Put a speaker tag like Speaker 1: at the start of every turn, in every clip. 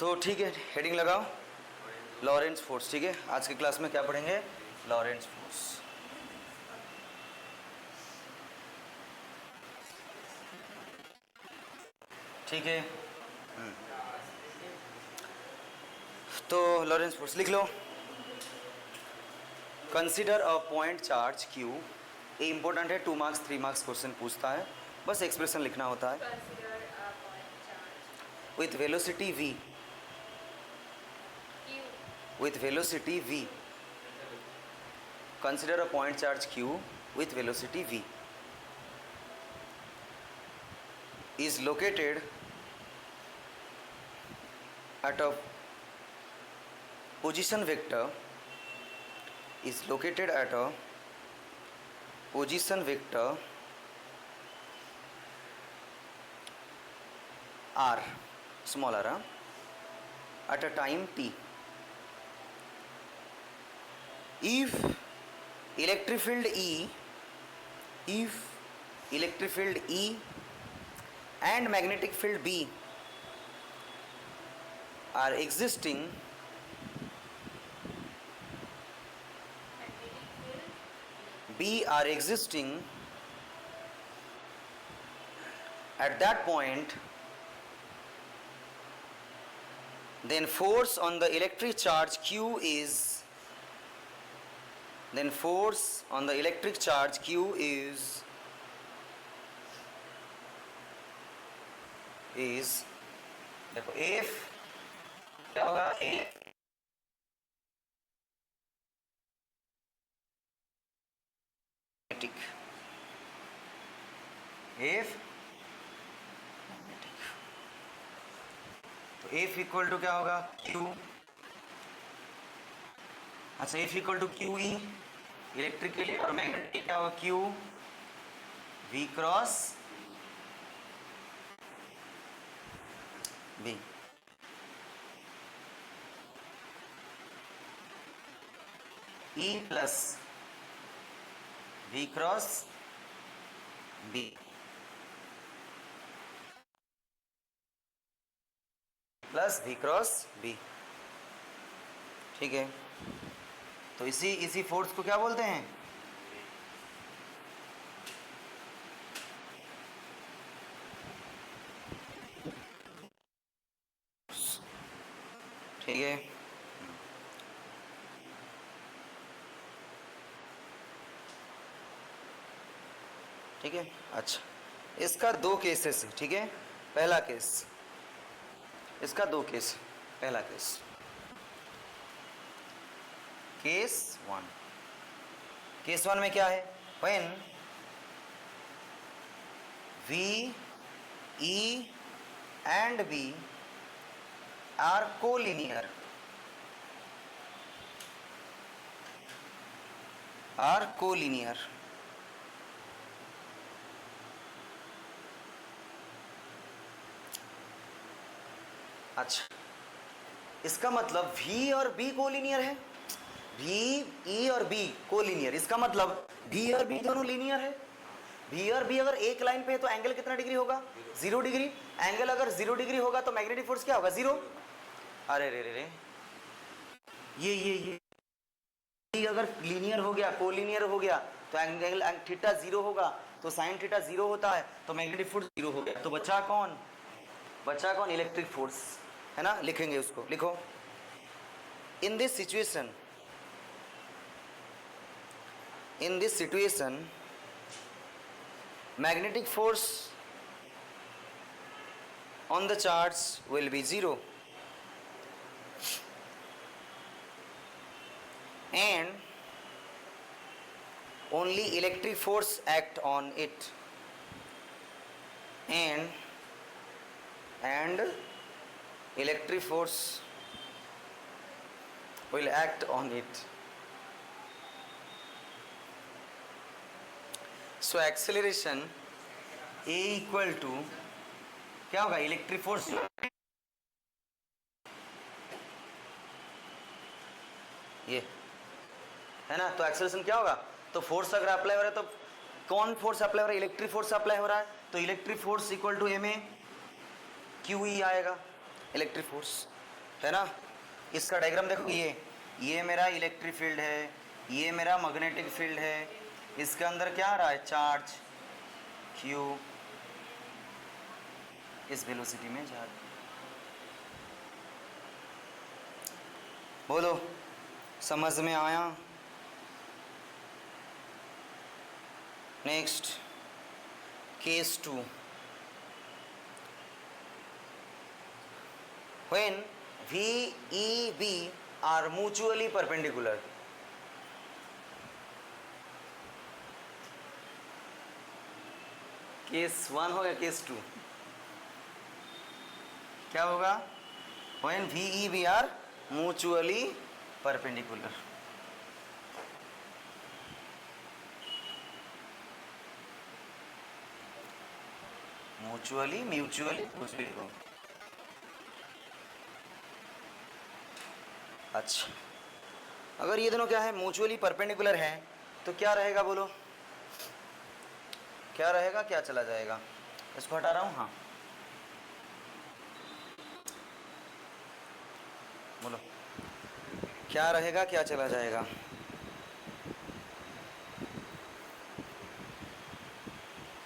Speaker 1: तो ठीक है, हेडिंग लगाओ लॉरेंट्ज फोर्स। ठीक है, आज की क्लास में क्या पढ़ेंगे? Lorentz force. ठीक है, तो लॉरेंट्ज फोर्स लिख लो। Consider a point charge Q. ये इंपॉर्टेंट है, 2 मार्क्स 3 मार्क्स क्वेश्चन पूछता है, बस एक्सप्रेशन लिखना होता है। With velocity v, with velocity v, consider a point charge q with velocity v is located at a position vector r, small r, at a time t. If electric field E and magnetic field B are existing at that point, then force on the electric charge Q is देखो F क्या होगा? F तो F equal to क्या होगा? Q। अच्छा, F equal to Q E electric के लिए, और मैग्नेटिक क्या होगा? Q V cross B। E plus V cross B plus V cross B। ठीक है, तो इसी फोर्स को क्या बोलते हैं? ठीक है, ठीक है। अच्छा, इसका 2 केसेस है। ठीक है, पहला केस, इसका 2 केस। पहला केस, केस वन में क्या है? When V, E and B are collinear, अच्छा, इसका मतलब V और B कोलिनियर है। V, E और B कोलिनियर, इसका मतलब V और B दोनों लीनियर है। V और B अगर एक लाइन पे है तो एंगल कितना डिग्री होगा? 0 डिग्री। एंगल अगर 0 डिग्री होगा तो मैग्नेटिक फोर्स क्या होगा? 0। अरे रे रे रे, ये अगर लीनियर हो गया, कोलिनियर हो गया, तो एंगल थीटा 0 होगा, तो साइन थीटा 0 होता है, तो मैग्नेटिक फोर्स 0 हो गया। तो बचा कौन? इलेक्ट्रिक फोर्स, है ना? लिखेंगे उसको, लिखो। इन this situation magnetic force on the charge will be 0 and only electric force act on it, and electric force will act on it. So acceleration A equal to क्या होगा? इलेक्ट्रिक फोर्स, ये है ना? तो एक्सेलरेशन क्या होगा? तो force अगर अप्लाई हो रहा है तो कौन फोर्स अप्लाई हो रहा है? इलेक्ट्रिक फोर्स अप्लाई हो रहा है, तो electric force equal to M A Q E आएगा, इलेक्ट्रिक फोर्स। है ना। इसका डायग्राम देखो, ये मेरा इलेक्ट्रिक फील्ड है, ये मेरा मैग्नेटिक फील्ड है, इसके अंदर क्या आ रहा है, चार्ज Q इस वेलोसिटी में जा रहा है। बोलो समझ में आया। Next case 2, when V E B are mutually perpendicular, case 1 हो गया, केस 2 क्या होगा, when V E B are mutually perpendicular। Mutually को। अच्छा, अगर ये दोनों क्या है, म्यूचुअली परपेंडिकुलर है, तो क्या रहेगा बोलो, क्या रहेगा, क्या चला जाएगा, इसको हटा रहा हूँ, हाँ बोलो क्या रहेगा, क्या चला जाएगा।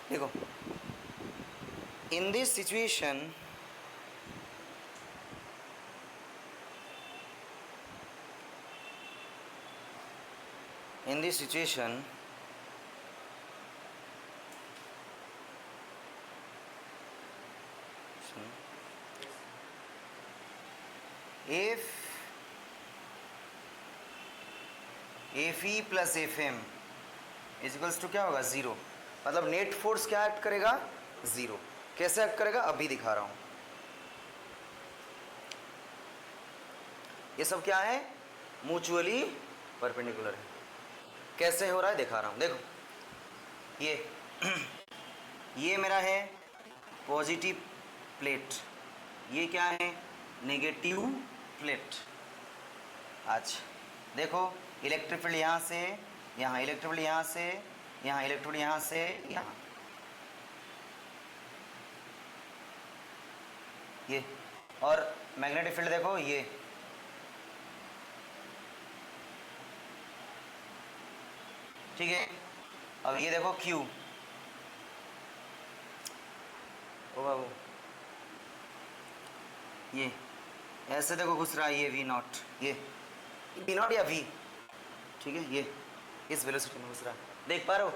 Speaker 1: देखो in this situation if FE plus FM equals to क्या होगा, ज़ीरो, मतलब नेट फोर्स क्या एक्ट करेगा, ज़ीरो। कैसे एक्ट करेगा अभी दिखा रहा हूँ। ये सब क्या है, म्यूचुअली परपेंडिकुलर है। कैसे हो रहा है दिखा रहा हूँ, देखो ये मेरा है पॉजिटिव प्लेट, ये क्या है, नेगेटिव प्लेट। अच्छा देखो इलेक्ट्रिक फील्ड यहाँ से यहाँ, इलेक्ट्रिक फील्ड यहाँ से यहाँ, इलेक्ट्रिक फील्ड यहाँ से यहाँ, ये, और मैग्नेटिक फील्ड देखो ये, ठीक है। अब ये देखो Q, ओ बाबू ये ऐसे देखो घुस रहा है, ये V0, ये V0 या V, ठीक है, ये इस वेलोसिटी में घुस रहा है, देख पा रहे हो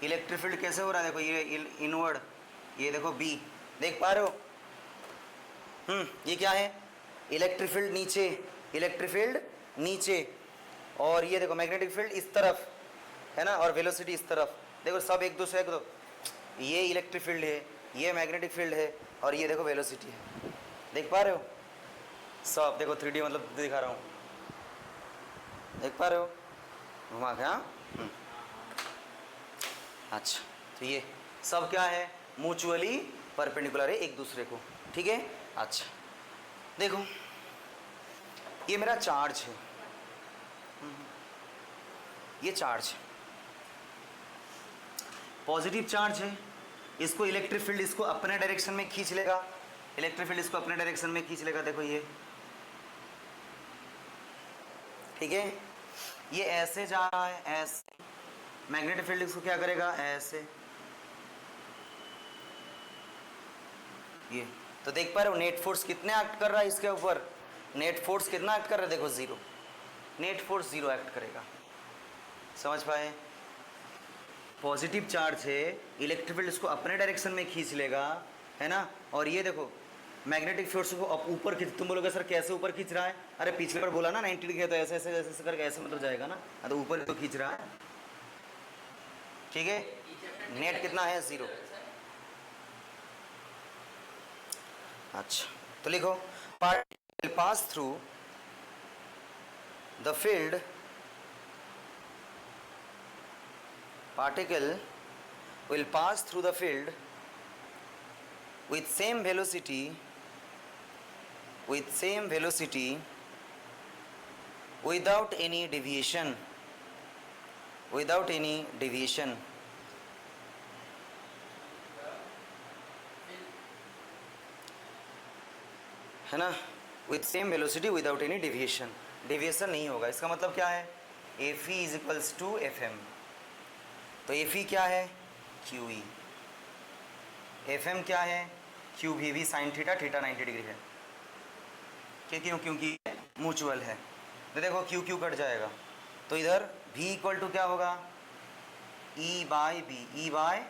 Speaker 1: इलेक्ट्रिक फील्ड कैसे हो रहा है, देखो ये इनवर्ड, ये देखो B, देख पा रहे हो। ये क्या है, इलेक्ट्रिक फील्ड नीचे, इलेक्ट्रिक फील्ड नीचे, और ये देखो मैग्नेटिक फील्ड इस तरफ है ना, और वेलोसिटी इस तरफ, देखो सब एक दूसरे को, ये इलेक्ट्रिक फील्ड है, ये मैग्नेटिक फील्ड है, और ये देखो वेलोसिटी है, देख पा रहे हो सब, देखो 3D मतलब दिखा रहा हूँ, देख पा रहे हो घुमा के, हाँ अच्छा, तो ये सब क्या है, म्यूचुअली परपेंडिकुलर है एक दूसरे को, ठीक है। अच्छा देखो ये मेरा चार्ज है, ये चार्ज है, पॉजिटिव चार्ज है, इसको इलेक्ट्रिक फील्ड इसको अपने डायरेक्शन में खींच लेगा, इलेक्ट्रिक फील्ड इसको अपने डायरेक्शन में खींच लेगा, देखो ये, ठीक है, ये ऐसे जा रहा है, ऐसे, मैग्नेटिक फील्ड इसको क्या करेगा, ऐसे, ये, तो देख पा रहे हो नेट फोर्स कितने एक्ट कर रहा है इसके ऊपर, नेट फोर्स कितना एक्ट कर रहा है, देखो zero, net force zero act करेगा, समझ पाए। पॉजिटिव चार्ज है, इलेक्ट्रिक फील्ड इसको अपने डायरेक्शन में खींच लेगा, है ना, और ये देखो मैग्नेटिक फोर्स को अब ऊपर खींच, तुम बोलोगे सर कैसे ऊपर खींच रहा है, अरे पिछले बार बोला ना 90 डिग्री, तो ऐसे ऐसे ऐसे करके ऐसे मतलब जाएगा ना, तो ऊपर तो खींच रहा है, ठीक है। नेट कितना है, ज़ीरो। अच्छा तो लिखो, particle pass through the field, particle will pass through the field with same velocity without any deviation, है ना। With same velocity without any deviation, deviation नहीं होगा। इसका मतलब क्या है, F E is equals to F M. तो F E क्या है, क्यू ई। एफ एम क्या है, Q V V sine theta, theta 90 degree है। क्यों, क्योंकि म्यूचुअल है। तो देखो क्यू क्यू कट जाएगा, तो इधर v इक्वल टू क्या होगा, e by B. E by,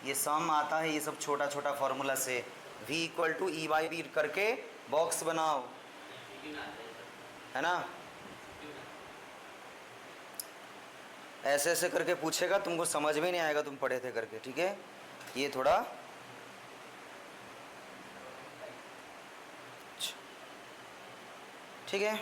Speaker 1: ये सम आता है ये सब छोटा छोटा फॉर्मूला से, v equal to E by B करके बॉक्स बनाओ, है ना। ऐसे ऐसे करके पूछेगा, तुमको समझ में नहीं आएगा, तुम पढ़े थे करके, ठीक है। ये थोड़ा ठीक है।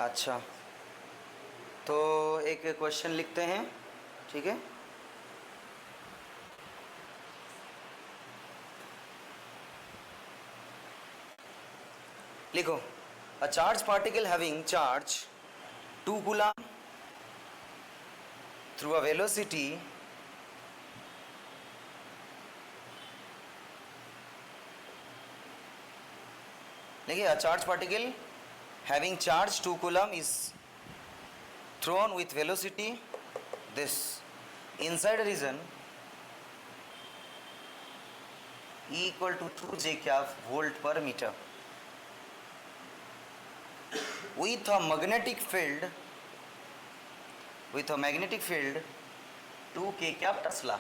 Speaker 1: अच्छा, तो एक क्वेश्चन लिखते हैं, ठीक है। लिखो, a charge particle having charge 2 coulomb through a velocity देखिए, a charge particle having charge 2 coulomb is thrown with velocity this inside a region E equal to 2 j cap volt per meter with a magnetic field 2 k cap Tesla,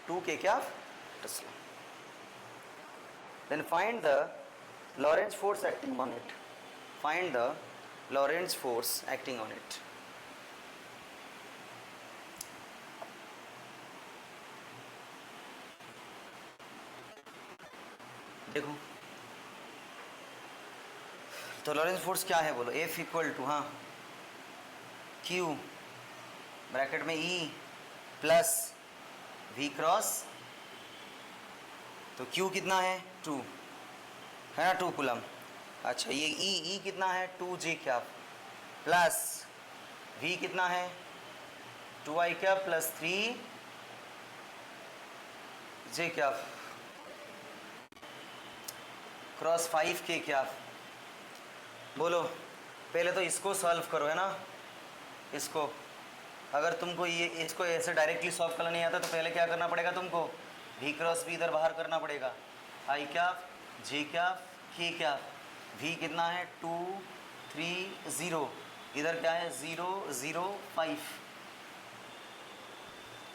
Speaker 1: 2 k cap Tesla. Then find the Lorentz force acting on it. Find the Lorentz force acting on it. देखो, तो Lawrence force क्या है बोलो, F equal to, हाँ, Q bracket में E plus V cross, तो Q कितना है 2, है ना, 2 कूलम। अच्छा, ये E कितना है 2 j कैप प्लस V कितना है 2 i cap plus 3 j cap cross 5 k cap. बोलो, पहले तो इसको सॉल्व करो, है ना। इसको अगर तुमको ये इसको ऐसे डायरेक्टली सॉल्व करना नहीं आता तो पहले क्या करना पड़ेगा तुमको, V क्रॉस भी इधर बाहर करना पड़ेगा, i cap j cap k cap. V कितना है 2 3 0, इधर क्या है 0 0 5,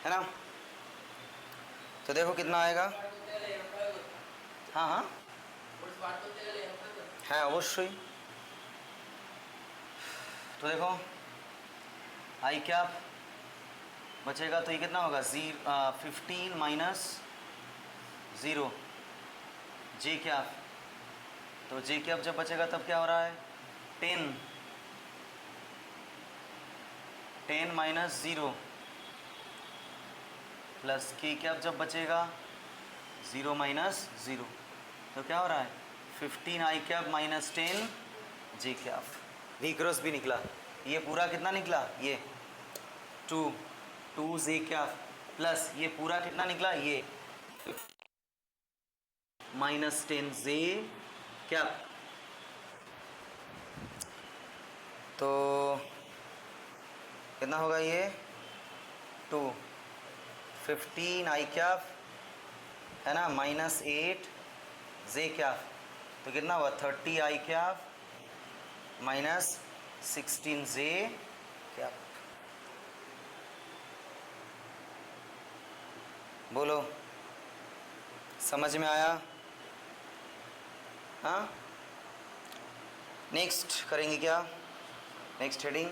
Speaker 1: है ना। तो देखो कितना आएगा, हाँ हाँ है अवश्य। तो देखो आई कैप बचेगा, तो ये कितना होगा 15 माइनस 0 जे कैप, तो जे कैप जब बचेगा तब क्या हो रहा है 10 माइनस 0 प्लस के कैप जब बचेगा 0 माइनस 0, तो क्या हो रहा है 15 I cap minus 10 J cap. V cross भी निकला, ये पूरा कितना निकला, ये 2 जे कैप प्लस ये पूरा कितना निकला, ये माइनस 10 जे कैप। तो कितना होगा ये 2 15 आई कैप, है ना, माइनस 8 जे कैप, तो कितना हुआ 30 I cap minus 16 J cap. बोलो, समझ में आया, हाँ। नेक्स्ट करेंगे क्या, next heading,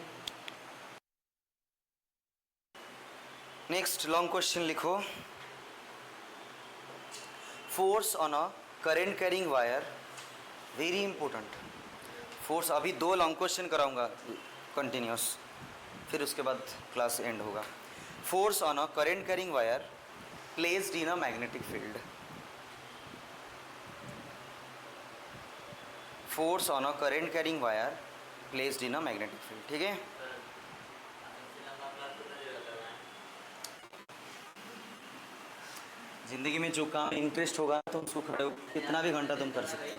Speaker 1: next long question लिखो, force on a current carrying wire, very important force. अभी 2 लॉन्ग क्वेश्चन कराऊंगा कंटिन्यूस, फिर उसके बाद क्लास एंड होगा। Force on a current carrying wire placed in a magnetic field, force on a current carrying wire placed in a magnetic field, ठीक है। ज़िंदगी में जो काम इंटरेस्ट होगा तुम उसको खड़े हो कितना भी घंटा तुम कर सकते हो।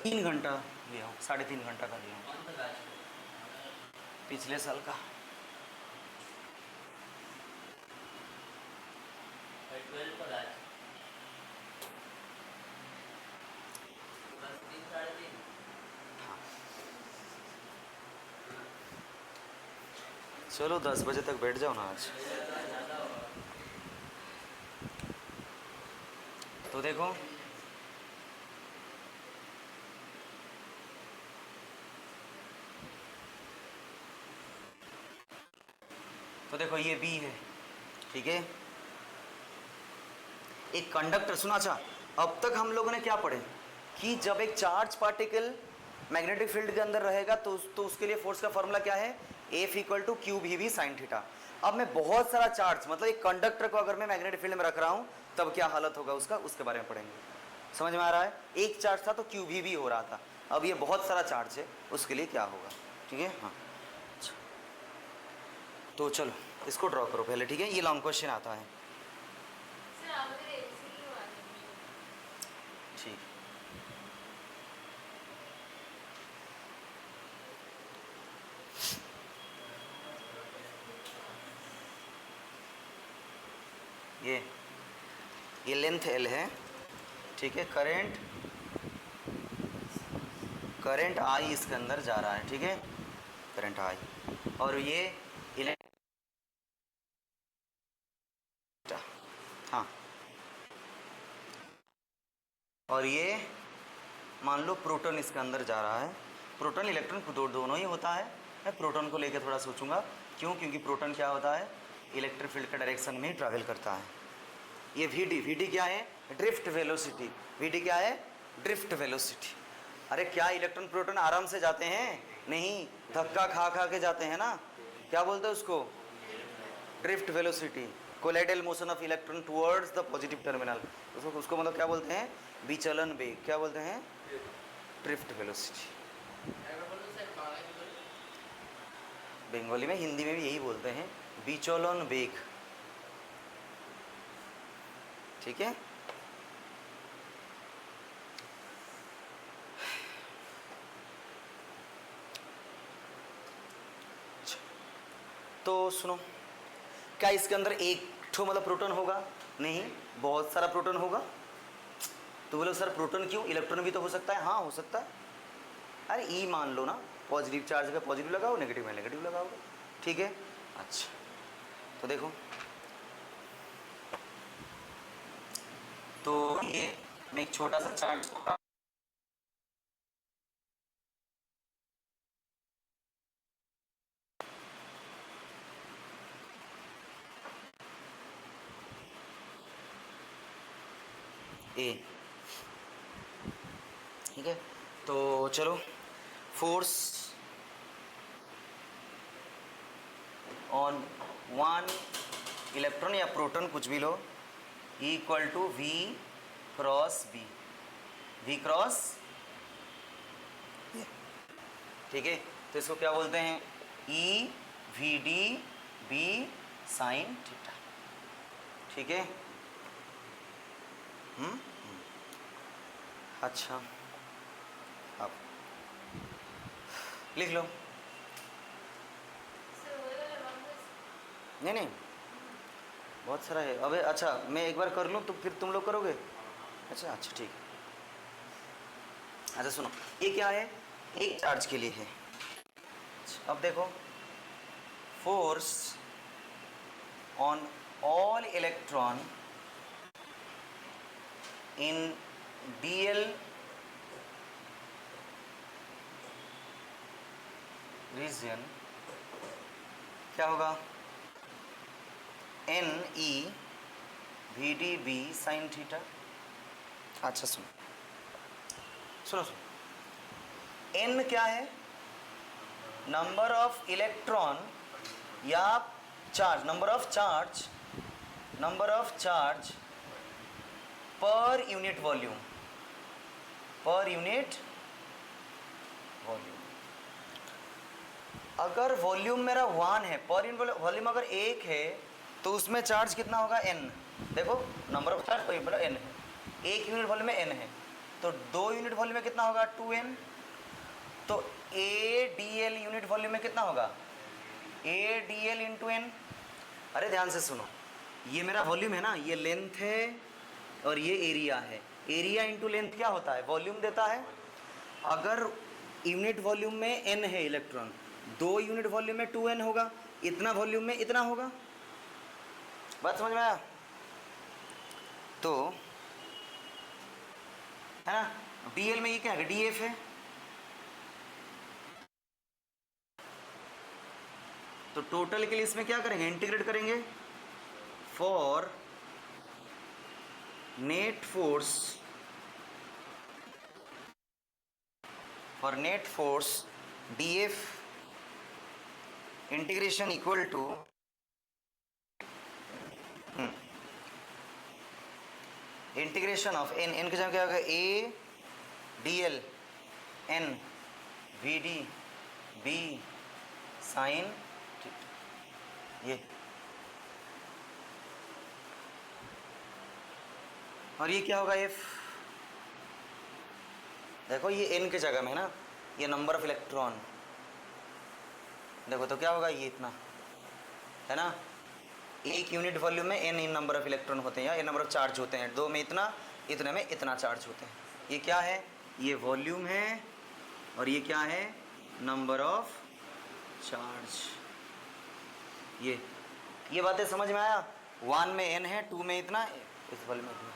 Speaker 1: 3 घंटा लिया हूँ, 3.5 घंटा का लिया हूँ पिछले साल का। चलो 10 बजे तक बैठ जाओ ना आज। तो देखो ये बी है, ठीक है। एक कंडक्टर, सुना, अच्छा अब तक हम लोगों ने क्या पढ़े कि जब एक चार्ज पार्टिकल मैग्नेटिक फील्ड के अंदर रहेगा तो उसके लिए फोर्स का फॉर्मूला क्या है, F = q sin थीटा। अब मैं बहुत सारा चार्ज, मतलब एक कंडक्टर को अगर मैं मैग्नेटिक फील्ड में रख रहा हूं तब क्या हालत होगा उसका, उसके बारे में पढ़ेंगे। समझ में आ रहा है? एक चार्ज था तो q हो रहा था, अब ये बहुत सारा चार्ज है, उसके लिए क्या होगा, ठीक है। हाँ तो चलो इसको ड्रॉ करो पहले, ठीक है। ये लॉन्ग क्वेश्चन आता है, ठीक। ये लेंथ L है, ठीक है। करंट I इसके अंदर जा रहा है, ठीक है, करंट I। और ये हाँ, और ये मान लो प्रोटॉन इसके अंदर जा रहा है। प्रोटॉन इलेक्ट्रॉन दोनों ही होता है। मैं प्रोटॉन को लेकर थोड़ा सोचूंगा, क्योंकि प्रोटॉन क्या होता है, इलेक्ट्रिक फील्ड के डायरेक्शन में ही ट्रैवल करता है। ये वीडी क्या है, ड्रिफ्ट वेलोसिटी। वीडी क्या है, ड्रिफ्ट वेलोसिटी। अरे क्या इलेक्ट्रॉन प्रोटॉन आराम से जाते हैं? नहीं, धक्का खा खा के जाते हैं ना। क्या बोलते हैं उसको, drift velocity, colloidal motion of electron towards the positive terminal. उसको मतलब क्या बोलते हैं, विचलन वेग। क्या बोलते हैं, ड्रिफ्ट वेलोसिटी। बंगाली में, हिंदी में भी यही बोलते हैं, विचलन वेग, ठीक है। तो सुनो, क्या इसके अंदर एक ठो मतलब प्रोटॉन होगा? नहीं, बहुत सारा प्रोटॉन होगा। तो बोलो सर प्रोटॉन क्यों, इलेक्ट्रॉन भी तो हो सकता है। हाँ हो सकता है। अरे ई मान लो ना, पॉजिटिव चार्ज का पॉजिटिव लगाओ, नेगेटिव में नेगेटिव लगाओगे, ठीक है। अच्छा तो देखो, तो ये मैं एक छोटा सा चार्ज ए, ठीक है। तो चलो, फोर्स ऑन 1 इलेक्ट्रॉन या प्रोटॉन कुछ भी लो, = V cross B, V cross, ठीक है। तो इसको क्या बोलते हैं, EVD B sin थीटा, ठीक है। अच्छा अब लिख लो। नहीं बहुत सारा है। अबे अच्छा मैं एक बार कर लूँ तो फिर तुम लोग करोगे। अच्छा ठीक है। अच्छा सुनो, ये क्या है, एक चार्ज के लिए है। अब देखो, force on all electron in DL region क्या होगा, NEVDB sin थीटा। अच्छा सुनो, N क्या है, नंबर ऑफ इलेक्ट्रॉन या charge, number of charge per unit volume, volume. अगर वॉल्यूम मेरा 1 है, पर यूनिट वॉल्यूम अगर 1 है तो उसमें चार्ज कितना होगा, n। देखो नंबर ऑफ चार्ज पर n है, 1 यूनिट वॉल्यूम में n है, तो 2 यूनिट वॉल्यूम में कितना होगा, 2n। तो AdL यूनिट वॉल्यूम में कितना होगा, AdL इंटू n। अरे ध्यान से सुनो, ये मेरा वॉल्यूम है ना, ये लेंथ है और ये एरिया है। एरिया इंटू लेंथ क्या होता है, वॉल्यूम देता है। अगर यूनिट वॉल्यूम में n है इलेक्ट्रॉन, 2 यूनिट वॉल्यूम में 2n होगा, इतना वॉल्यूम में इतना होगा। बात समझ में आया? तो है ना, dl में ये क्या है, df है। तो टोटल के लिए इसमें क्या करेंगे, इंटीग्रेट करेंगे। For net force df integration equal to integration of n के जगह क्या होगा, a dl n vd b sine ये, और ये क्या होगा, f। देखो ये n के जगह में है ना, ये नंबर ऑफ इलेक्ट्रॉन, देखो तो क्या होगा, ये इतना है ना, 1 यूनिट वॉल्यूम में n in number of electron होते हैं या n नंबर ऑफ चार्ज होते हैं, 2 में इतना, इतने में इतना चार्ज होते हैं। ये क्या है, ये वॉल्यूम है, और ये क्या है, नंबर ऑफ चार्ज। ये बातें समझ में आया। 1 में n है, 2 में इतना, इस वॉल्यूम में इतना।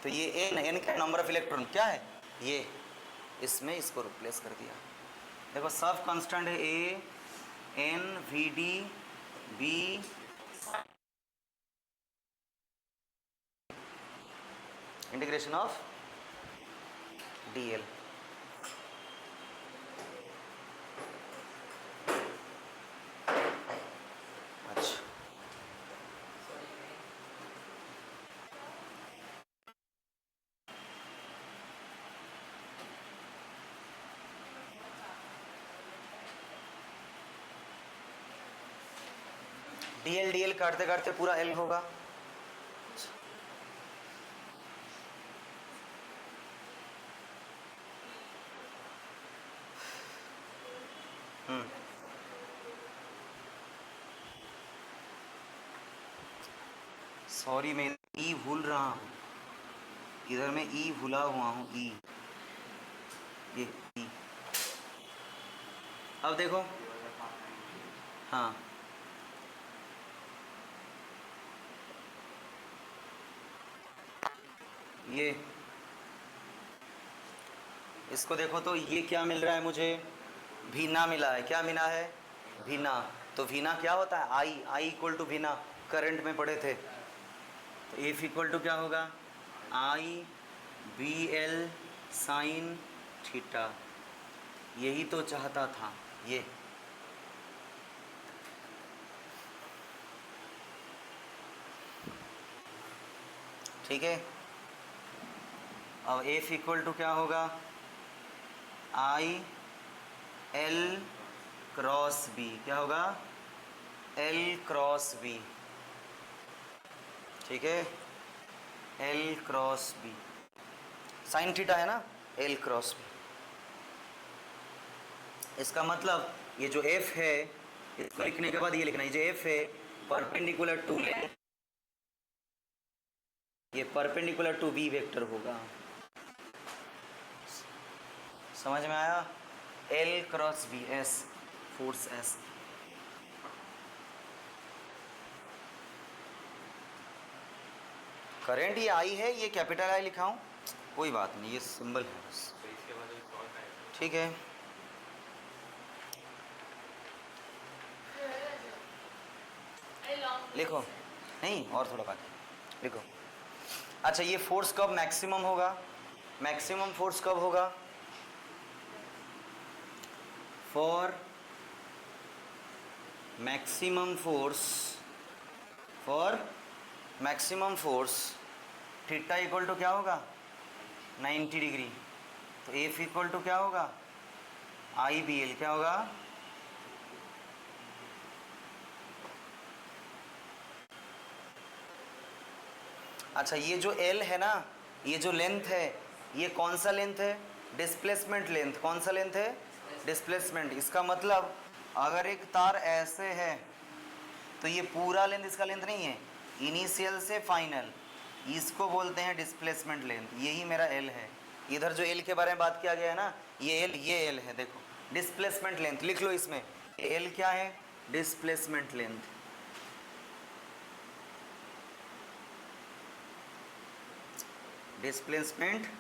Speaker 1: तो ये n का नंबर ऑफ इलेक्ट्रॉन क्या है, ये इसमें इसको रिप्लेस कर दिया। देखो सब कांस्टेंट है, a n vd b integration of dl। अच्छा dl काटते काटते पूरा l होगा। सॉरी मैं ई भूल रहा हूँ, इधर मैं ई भूला हुआ हूँ, ई ये ई। अब देखो, हाँ ये इसको देखो तो ये क्या मिल रहा है मुझे, भीना मिला है। क्या मिला है, भीना। तो भीना क्या होता है, I equal to Bhina, current में पढ़े थे। तो एफ इक्वल टू क्या होगा, आई बी एल साइन थीटा। यही तो चाहता था ये। ठीक है, अब एफ इक्वल टू क्या होगा, आई एल क्रॉस बी। क्या होगा, एल क्रॉस बी। ठीक है, L cross B, sine theta है ना, एल क्रॉस बी। इसका मतलब ये जो एफ है, इसको लिखने के बाद ये लिखना है, जो एफ है परपेंडिकुलर टू, ये परपेंडिकुलर टू बी वेक्टर होगा। समझ में आया, एल क्रॉस बी, एस फोर्स एस। करंट ये आई है, ये कैपिटल आई लिखा हूँ, कोई बात नहीं, ये सिंबल है बस। ठीक है, लिखो, नहीं और थोड़ा बाकी लिखो। अच्छा, ये फोर्स कब मैक्सिमम होगा, मैक्सिमम फोर्स कब होगा, for maximum force theta equal to क्या होगा, 90 डिग्री। तो एफ इक्वल टू क्या होगा, आई बी एल क्या होगा? अच्छा, ये जो एल है ना, ये जो लेंथ है, ये कौन सा लेंथ है? Displacement length. कौन सा लेंथ है? डिस्प्लेसमेंट। इसका मतलब अगर एक तार ऐसे है तो ये पूरा लेंथ इसका लेंथ नहीं है, इनिशियल से फाइनल, इसको बोलते हैं डिस्प्लेसमेंट लेंथ। यही मेरा एल है। इधर जो एल के बारे में बात किया गया है ना, ये एल है। देखो डिस्प्लेसमेंट लेंथ लिख लो इसमें। एल क्या है? Displacement length. Displacement length.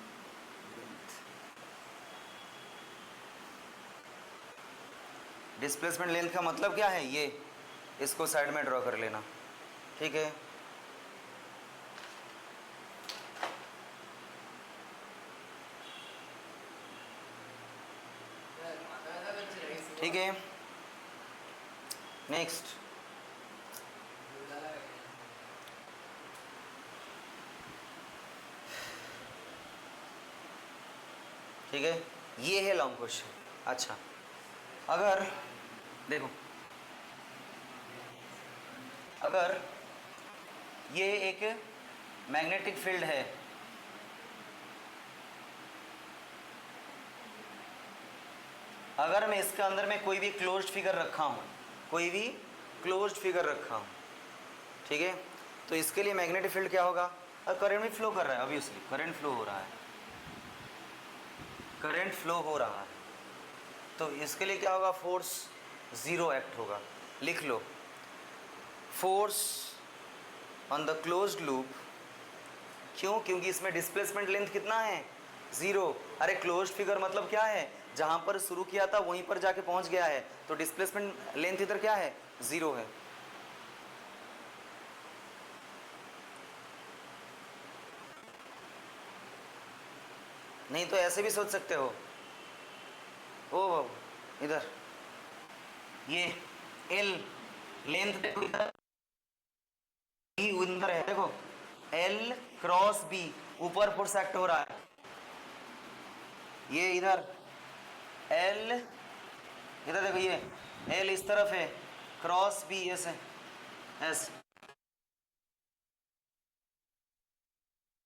Speaker 1: Displacement length का मतलब क्या है? ये इसको साइड में ड्रॉ कर लेना, ठीक है। ठीक है, नेक्स्ट। ठीक है, ये है लॉन्ग क्वेश्चन। अच्छा, अगर देखो, अगर ये एक मैग्नेटिक फील्ड है, अगर मैं इसके अंदर में कोई भी क्लोज्ड फिगर रखा हूँ, कोई भी क्लोज्ड फिगर रखा हूँ, ठीक है, तो इसके लिए मैग्नेटिक फील्ड क्या होगा? और करंट भी फ्लो कर रहा है, ऑब्वियसली करंट फ्लो हो रहा है, करंट फ्लो हो रहा है, तो इसके लिए क्या होगा? फोर्स ज़ीरो एक्ट होगा। लिख लो, force on the closed loop. क्यों? क्योंकि इसमें डिस्प्लेसमेंट लेंथ कितना है? ज़ीरो। अरे क्लोज्ड फिगर मतलब क्या है? जहाँ पर शुरू किया था वहीं पर जाके पहुँच गया है, तो डिस्प्लेसमेंट लेंथ इधर क्या है? ज़ीरो है। नहीं तो ऐसे भी सोच सकते हो, ओ बाबू इधर ये एल लेंथ देखो, इधर अंदर है, देखो एल क्रॉस बी, ऊपर फोर्स एक्ट हो रहा है, ये इधर एल, इधर देखो ये एल इस तरफ है, क्रॉस बी ऐसे एस,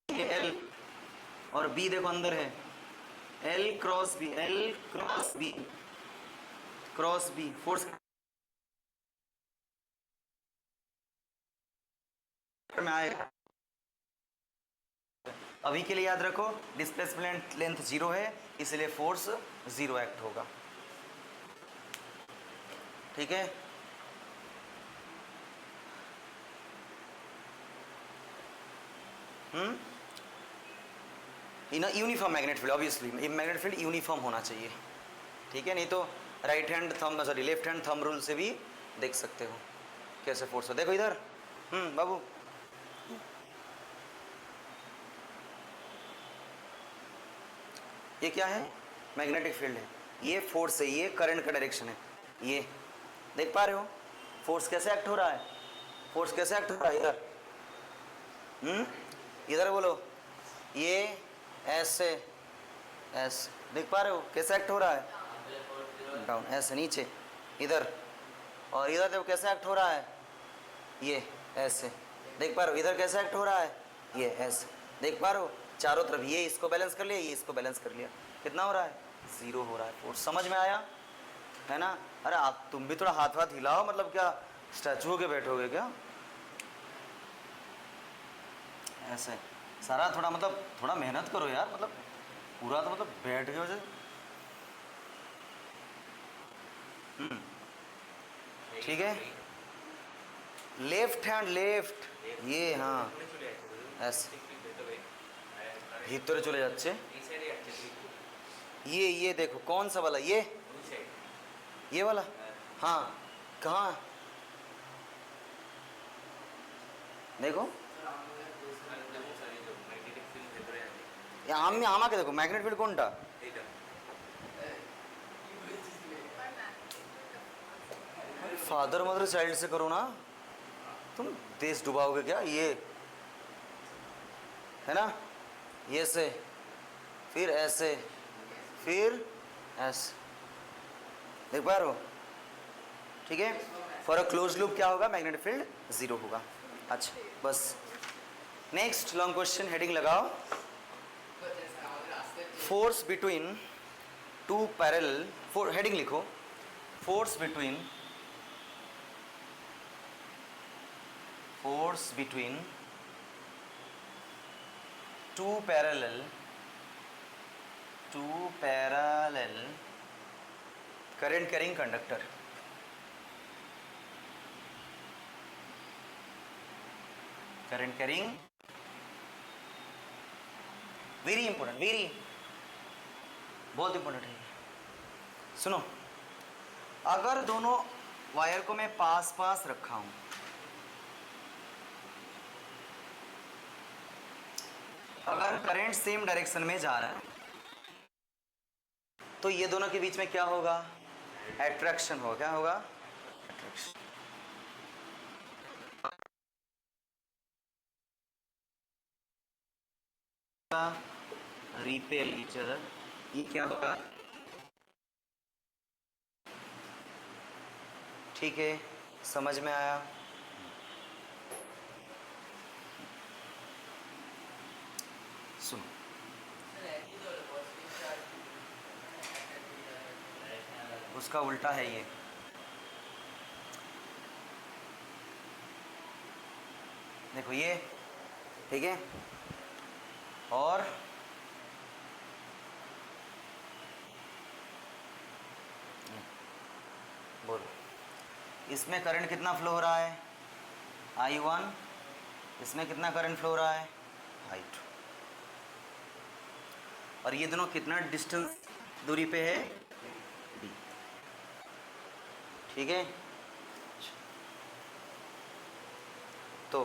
Speaker 1: ये एल और बी देखो अंदर है, L cross B, L cross B, cross B force में आएगा। अभी के लिए याद रखो डिस्प्लेसमेंट लेंथ जीरो है, इसलिए फोर्स जीरो एक्ट होगा, ठीक है। Uniform magnet field, obviously magnet field uniform होना चाहिए, ठीक है, नहीं तो right hand thumb sorry left hand thumb rule से भी देख सकते हो कैसे फोर्स हो। देखो इधर बाबू, ये क्या है? मैग्नेटिक फील्ड है, ये फोर्स है, ये करंट का डायरेक्शन है, ये देख पा रहे हो फोर्स कैसे एक्ट हो रहा है? फोर्स कैसे एक्ट हो रहा है? इधर इधर बोलो, ये ऐसे ऐसे देख पा रहे हो कैसे एक्ट हो रहा है? डाउन ऐसे नीचे इधर, और इधर देखो कैसे एक्ट हो रहा है? ये ऐसे देख पा रहे हो, इधर कैसे एक्ट हो रहा है? ये ऐसे देख पा रहे हो, चारों तरफ ये इसको बैलेंस कर लिया, ये इसको बैलेंस कर लिया, कितना हो रहा है? जीरो हो रहा है। फोर्स समझ में आया है ना? अरे आप तुम भी थोड़ा हाथ वाथ हिलाओ, मतलब क्या स्टैचू होके बैठोगे क्या? ऐसे सारा थोड़ा मतलब थोड़ा मेहनत करो यार, मतलब पूरा तो मतलब बैठ गए वजह। ठीक है, लेफ्ट हैंड लेफ्ट, ये हाँ ऐसे भीतर चले जाच्छे, ये देखो कौन सा वाला? ये वाला, हाँ कहाँ देखो, आम आमा के देखो मैग्नेट फील्ड कौन टा? फादर मदर चाइल्ड से करो ना, तुम देश डुबाओगे क्या? ये है ना, ये से फिर ऐसे फिर ऐसे, देख पा रहे हो? ठीक है, फॉर अ क्लोज लूप क्या होगा, मैग्नेटिक फील्ड 0 होगा। अच्छा बस, नेक्स्ट लॉन्ग क्वेश्चन, हेडिंग लगाओ, force between two parallel, heading लिखो, force between two parallel current carrying conductor. Current carrying, very important, very बहुत इंपॉर्टेंट है। सुनो, अगर दोनों वायर को मैं पास पास रखा हूं, अगर करंट सेम डायरेक्शन में जा रहा है तो ये दोनों के बीच में क्या होगा, अट्रैक्शन होगा। क्या होगा, अट्रैक्शन। रिपेल ईच अदर, ये क्या होगा, ठीक है, समझ में आया? सुनो, उसका उल्टा है ये, देखो ये, ठीक है, और बोलो, इसमें करंट कितना फ्लो हो रहा है, I1, इसमें कितना करंट फ्लो हो रहा है, I2, और ये दोनों कितना डिस्टेंस दूरी पे है, D, ठीक है। तो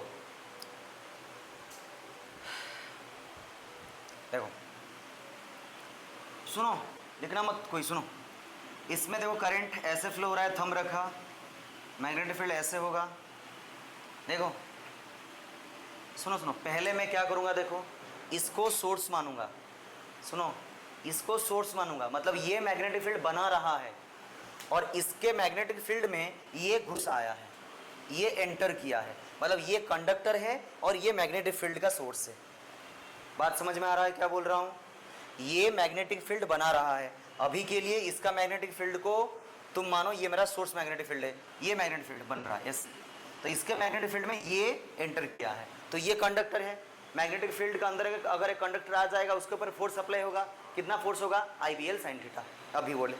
Speaker 1: देखो, सुनो, लिखना मत कोई, सुनो, इसमें देखो करंट ऐसे फ्लो हो रहा है, थंब रखा, मैग्नेटिक फील्ड ऐसे होगा। देखो सुनो सुनो, पहले मैं क्या करूंगा, देखो इसको सोर्स मानूंगा, सुनो इसको सोर्स मानूंगा, मतलब ये मैग्नेटिक फील्ड बना रहा है और इसके मैग्नेटिक फील्ड में ये घुस आया है, ये एंटर किया है, मतलब ये कंडक्टर है और ये मैग्नेटिक फील्ड का सोर्स है। बात समझ में आ रहा है क्या बोल रहा हूँ? ये मैग्नेटिक फील्ड बना रहा है, अभी के लिए इसका मैग्नेटिक फील्ड को तुम मानो ये मेरा सोर्स मैग्नेटिक फील्ड है, ये मैग्नेटिक फील्ड बन रहा है, यस। तो इसके मैग्नेटिक फील्ड में ये एंटर किया है, तो ये कंडक्टर है। मैग्नेटिक फील्ड का अंदर अगर एक कंडक्टर आ जाएगा, उसके ऊपर फोर्स अप्लाई होगा, कितना फोर्स होगा, IBL sin थीटा। अभी बोले,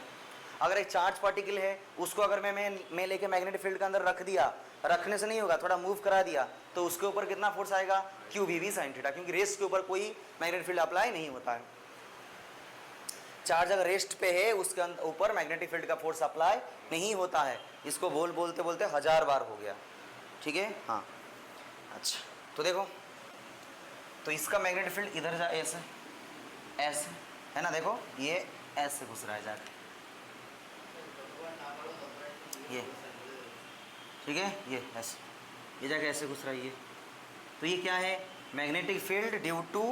Speaker 1: अगर एक चार्ज पार्टिकल है, उसको अगर मैं लेके मैग्नेटिक फील्ड के अंदर रख दिया, रखने से नहीं होगा, थोड़ा मूव करा दिया, तो उसके ऊपर कितना फोर्स आएगा, QVV sin थीटा, क्योंकि रेस्ट के ऊपर कोई मैग्नेटिक फील्ड अप्लाई नहीं होता है। चार्ज अगर रेस्ट पे है, उसके ऊपर मैग्नेटिक फील्ड का फोर्स अप्लाई नहीं होता है। इसको बोलते बोलते 1000 बार हो गया, ठीक है, हाँ। अच्छा, तो देखो, तो इसका मैग्नेटिक फील्ड इधर जा, ऐसे ऐसे है ना, देखो ये ऐसे घुस रहा है जाके, ये ठीक है, ये ऐसे, ये जाके ऐसे घुस रहा है ये, तो ये क्या है, magnetic field due to,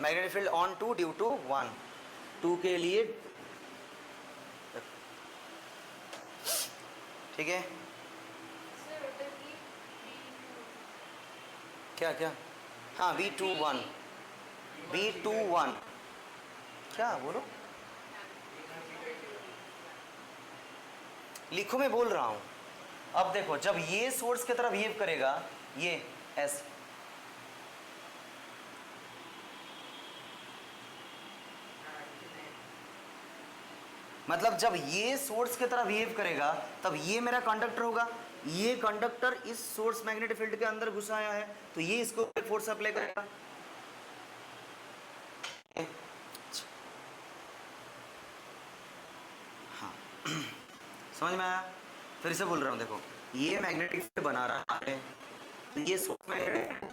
Speaker 1: magnetic field on two due to 1, 2 के लिए, ठीक है, क्या क्या, हाँ V21, V21 क्या बोलो, लिखो, मैं बोल रहा हूं। अब देखो, जब ये सोर्स की तरफ बिहेव करेगा, ये ऐसे, मतलब जब ये सोर्स की तरफ बिहेव करेगा, तब ये मेरा कंडक्टर होगा, ये कंडक्टर इस सोर्स मैग्नेटिक फील्ड के अंदर घुसा आया है, तो ये इसको फोर्स अप्लाई करेगा। हाँ समझ में आया? फिर से बोल रहा हूं, देखो ये मैग्नेटिक फील्ड बना रहा है, ये सोर्स मैग्नेटिक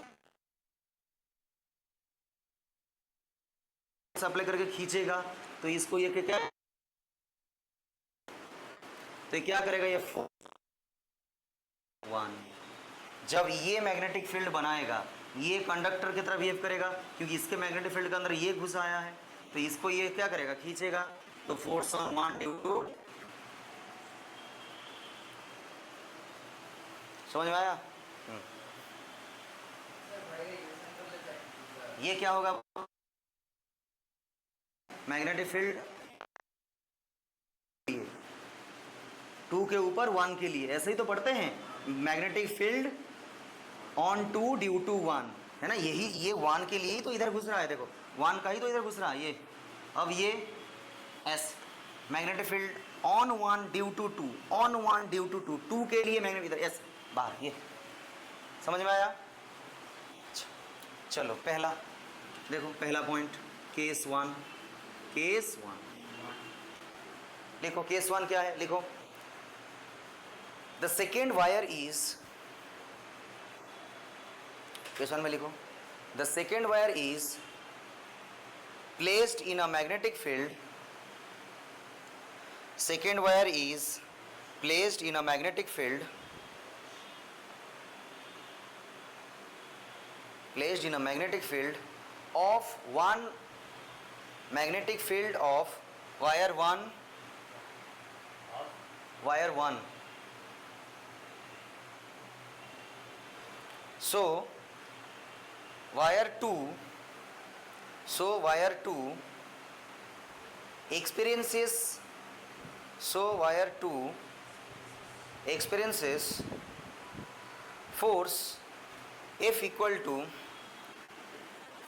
Speaker 1: अप्लाई करके खींचेगा, तो इसको ये क्या, तो क्या करेगा, ये 1, जब ये मैग्नेटिक फील्ड बनाएगा, ये कंडक्टर की तरफ बिहेव करेगा, क्योंकि इसके मैग्नेटिक फील्ड के अंदर ये घुसा आया है, तो इसको ये क्या करेगा, खींचेगा, तो फोर्स ऑन 1 ड्यू टू समझ में आया? ये क्या होगा? मैग्नेटिक फील्ड 2 के ऊपर 1 के लिए, ऐसे ही तो पढ़ते हैं, magnetic field on 2 due to 1, है ना? यही ये 1 के लिए ही तो इधर घुस रहा है, देखो 1 का ही तो इधर घुस रहा है ये। अब ये S magnetic field on 1 due to 2, on 1 due to 2, 2 के लिए मैग्नेटिक इधर एस बाहर, ये समझ में आया? चलो पहला देखो, पहला पॉइंट केस 1, केस 1 लिखो। केस 1 क्या है? लिखो the second wire is, case 1 में लिखो the second wire is placed in a magnetic field, second wire is placed in a magnetic field, placed in a magnetic field of one, magnetic field of wire 1, wire 1. So wire 2, so wire 2 experiences, so wire 2 experiences force F equal to,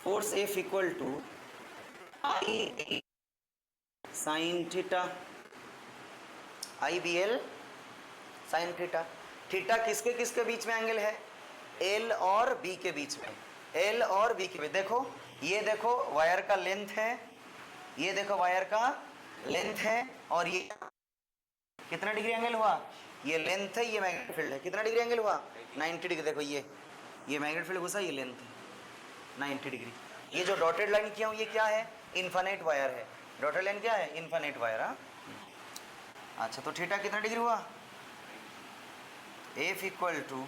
Speaker 1: force F equal to I sin theta, IBL sin theta। Theta किसके किसके बीच में angle है? L और B के बीच में, L और B के बीच। देखो ये देखो वायर का लेंथ है, ये देखो वायर का लेंथ है, और ये कितना डिग्री एंगल हुआ? ये लेंथ है, ये मैग्नेटिक फील्ड है, कितना डिग्री एंगल हुआ? 90 डिग्री। देखो ये मैग्नेटिक फील्ड घुसा, ये लेंथ है 90 डिग्री। ये जो डॉटेड लाइन किया हूँ ये क्या है? इन्फिनिट वायर है। डॉटेड लाइन क्या है? Infinite wire. हाँ अच्छा, तो थीटा कितना डिग्री हुआ? F equal to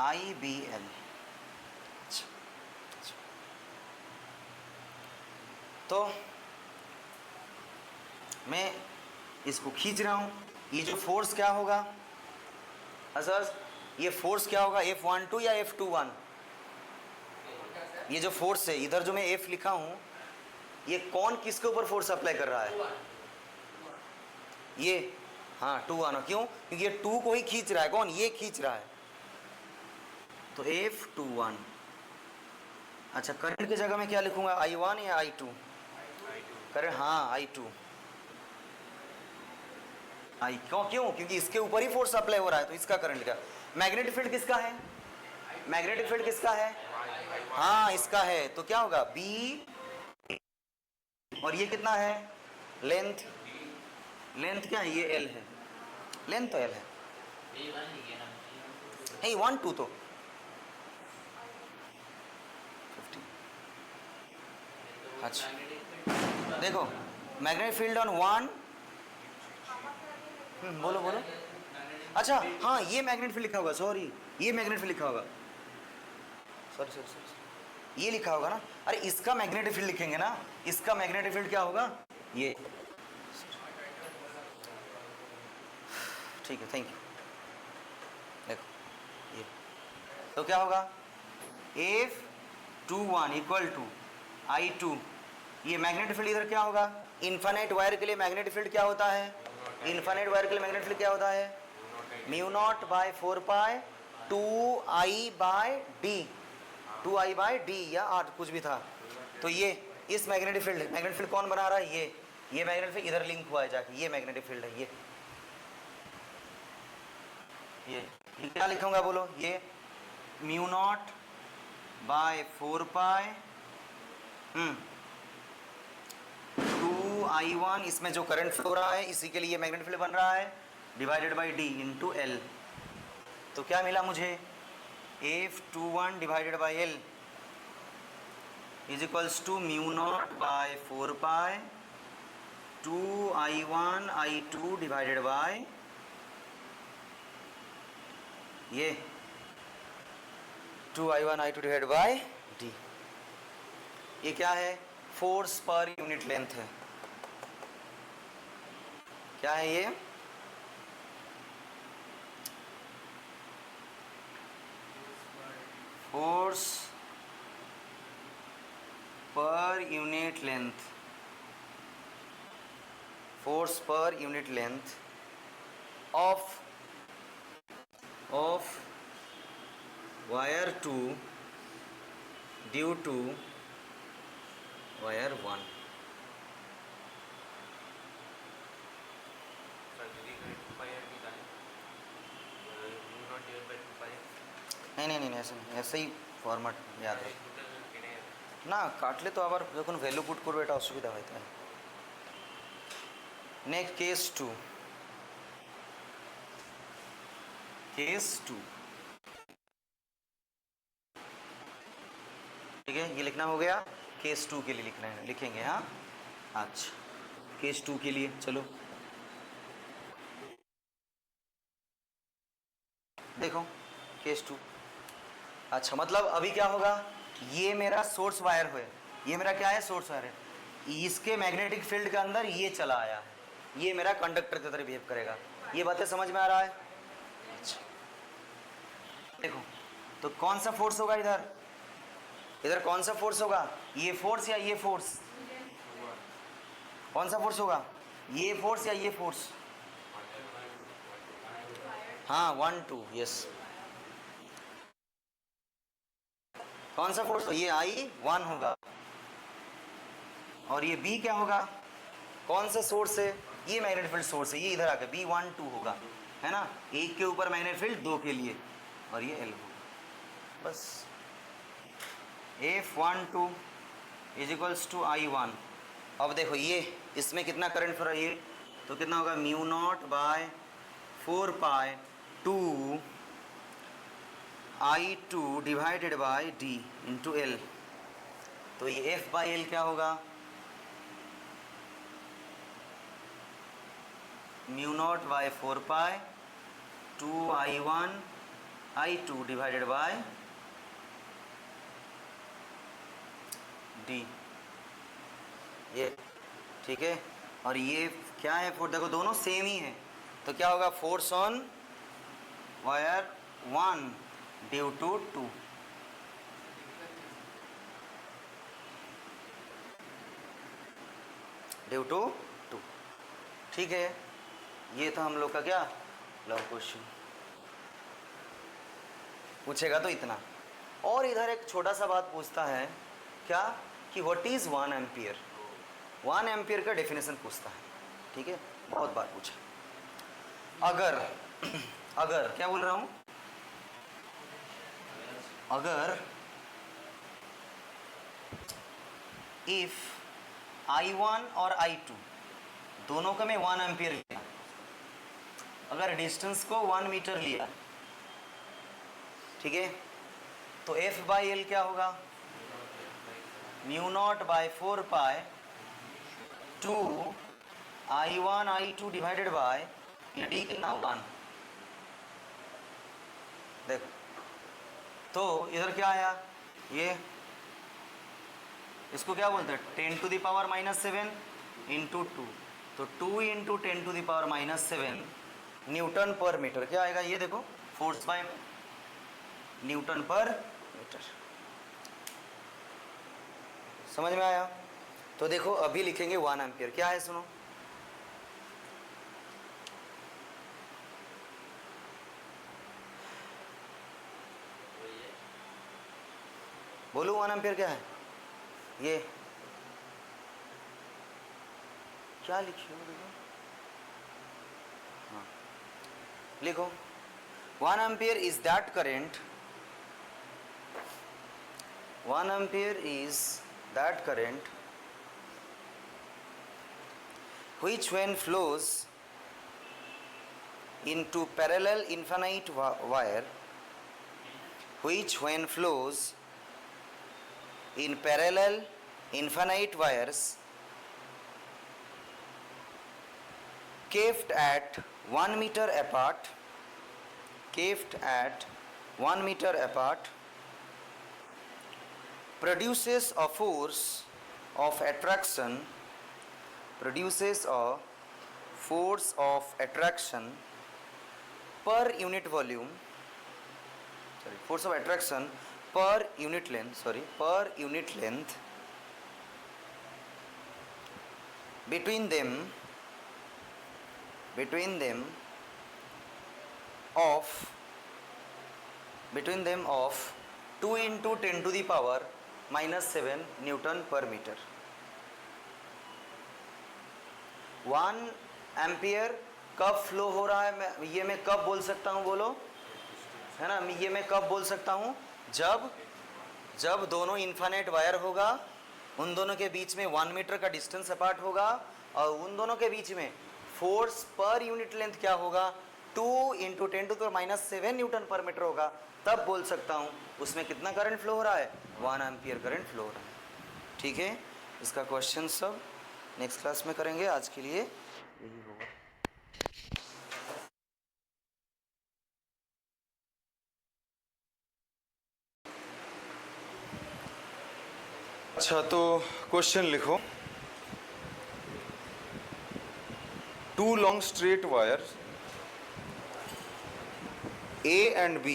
Speaker 1: IBL। तो मैं इसको खींच रहा हूं, ये जो फोर्स क्या होगा? सर ये फोर्स क्या होगा? F12 या F21? ये जो फोर्स है इधर जो मैं F लिखा हूं, ये कौन किसके ऊपर फोर्स अप्लाई कर रहा है? ये हाँ 2 क्यों? क्योंकि ये 2 को ही खींच रहा है। कौन? ये खींच रहा है, तो F21। अच्छा करंट की जगह में क्या लिखूंगा? I1 या I2? करंट हाँ I2। क्यों? क्योंकि इसके ऊपर ही फोर्स अप्लाई हो रहा है, तो इसका करंट क्या? मैग्नेटिक फील्ड किसका है? मैग्नेटिक फील्ड किसका है? हाँ इसका है, तो क्या होगा? B, और ये कितना है? लेंथ, लेंथ क्या है? ये L है, लेंथ तो L है। नहीं 1 2 तो 50। अच्छा देखो मैग्नेटिक फील्ड ऑन 1, बोलो बोलो। अच्छा हाँ ये मैग्नेट फील्ड लिखा होगा, सॉरी ये मैग्नेट फील्ड लिखा होगा, सॉरी सॉरी सॉरी, ये लिखा होगा ना। अरे इसका मैग्नेटिक फील्ड लिखेंगे ना, इसका मैग्नेटिक फील्ड क्या होगा? ये ठीक है, थैंक यू। देखो ये तो क्या होगा? F21 equal to I2। ये मैग्नेटिक फील्ड इधर क्या होगा? इन्फिनिट वायर के लिए मैग्नेटिक फील्ड क्या होता है? इन्फिनिट वायर के लिए मैग्नेटिक फील्ड क्या होता है? Mu not by 4 pi 2I by D, 2I by D या 8 कुछ भी था। तो ये इस मैग्नेटिक फील्ड कौन बना रहा है? ये मैग्नेटिक फील्ड इधर लिंक हुआ है जाके, ये मैग्नेटिक फील्ड है। ये क्या लिखूंगा बोलो? ये mu not by 4 pi 2I1, इसमें जो करंट फ्लो हो रहा है इसी के लिए मैग्नेटिक फील्ड बन रहा है, divided by D into L. तो क्या मिला मुझे? F21 divided by L is equals to mu not by 4 pi 2I1 I2 divided by ये 2I1 I2 divided bye D. ये क्या है? फोर्स पर यूनिट लेंथ है। क्या है ये? Force per unit length, force per unit length of wire 2 due to wire 1। नहीं ऐसे नहीं, ऐसे ही फॉर्मेट याद रख ना, काटले तो आबार যখন ভ্যালু পুট করবে এটা অসুবিধা হয়। তাই नेक्स्ट केस 2, ठीक है, ये लिखना हो गया। केस 2 के लिए लिखना है, लिखेंगे। हाँ अच्छा, केस 2 के लिए चलो देखो केस 2। अच्छा मतलब अभी क्या होगा, ये मेरा सोर्स वायर है, ये मेरा क्या है, सोर्स वायर है, इसके मैग्नेटिक फील्ड के अंदर ये चला आया है, ये मेरा कंडक्टर की तरह बिहेव करेगा। ये बातें समझ में आ रहा है? अच्छा देखो, तो कौन सा फोर्स होगा इधर, इधर कौन सा फोर्स होगा, ये फोर्स या ये फोर्स, कौन सा फोर्स होगा, ये फोर्स या ये फोर्स? हाँ 1 2 यस, कौन सा फोर्स, ये I1 होगा, और ये B क्या होगा, कौन सा सोर्स है, ये मैग्नेटिक फील्ड सोर्स है, ये इधर आकर B12 होगा, है ना, एक के ऊपर मैग्नेटिक फील्ड 2 के लिए, और ये L होगा। बस F12 is equals to I1। अब देखो ये इसमें कितना करंट फ्लो है, तो कितना होगा, mu not by 4 pi 2 I2 divided by D into L। तो ये F बाई L क्या होगा, mu not by 4 pi 2 I1 I2 divided by D, ये ठीक है। और ये क्या है, फोर्स देखो दोनों सेम ही है, तो क्या होगा, force on wire 1 due to 2, due to 2, ठीक है। ये था हम लोग का क्या लॉन्ग क्वेश्चन, पूछेगा तो इतना। और इधर एक छोटा सा बात पूछता है क्या, कि व्हाट इज 1 एम्पियर, 1 एम्पियर का डेफिनेशन पूछता है, ठीक है, बहुत बार पूछा। अगर क्या बोल रहा हूँ, अगर इफ I1 और I2 दोनों का मैं 1 एम्पियर लिया, अगर डिस्टेंस को 1 मीटर लिया, ठीक है, तो F बाई एल क्या होगा, mu not by 4 pi 2 I1 I2 divided by D कितना 1। देखो तो इधर क्या आया, ये इसको क्या बोलते हैं, 10 टू द पावर -7 इंटू 2, तो 2 into 10 to the power -7 newton per metre. क्या आएगा, ये देखो force by newton per metre. समझ में आया? तो देखो अभी लिखेंगे 1 एम्पियर क्या है, सुनो, बोलो 1 एम्पियर क्या है, ये क्या लिखिए, देखो हाँ लिखो, 1 ampere is that current, 1 ampere is that current which when flows into parallel infinite wire, which when flows in parallel infinite wires kept at 1 meter apart, kept at 1 meter apart, produces a force of attraction, produces a force of attraction per unit volume, sorry, force of attraction पर unit length between them of 2 into 10 to the power -7 newton per metre. 1 ampere कब flow हो रहा है, ये मैं कब बोल सकता हूँ, बोलो, है ना, ये मैं कब बोल सकता हूँ, जब दोनों इन्फाइनाइट वायर होगा, उन दोनों के बीच में 1 मीटर का डिस्टेंस अपार्ट होगा, और उन दोनों के बीच में फोर्स पर यूनिट लेंथ क्या होगा, 2 into 10 to -7 newton per metre होगा, तब बोल सकता हूँ उसमें कितना करंट फ्लो हो रहा है, 1 एम्पियर करंट फ्लो हो रहा है। ठीक है, इसका क्वेश्चन सब नेक्स्ट क्लास में करेंगे, आज के लिए यही होगा। अच्छा, तो क्वेश्चन लिखो। 2 long straight wires A and B,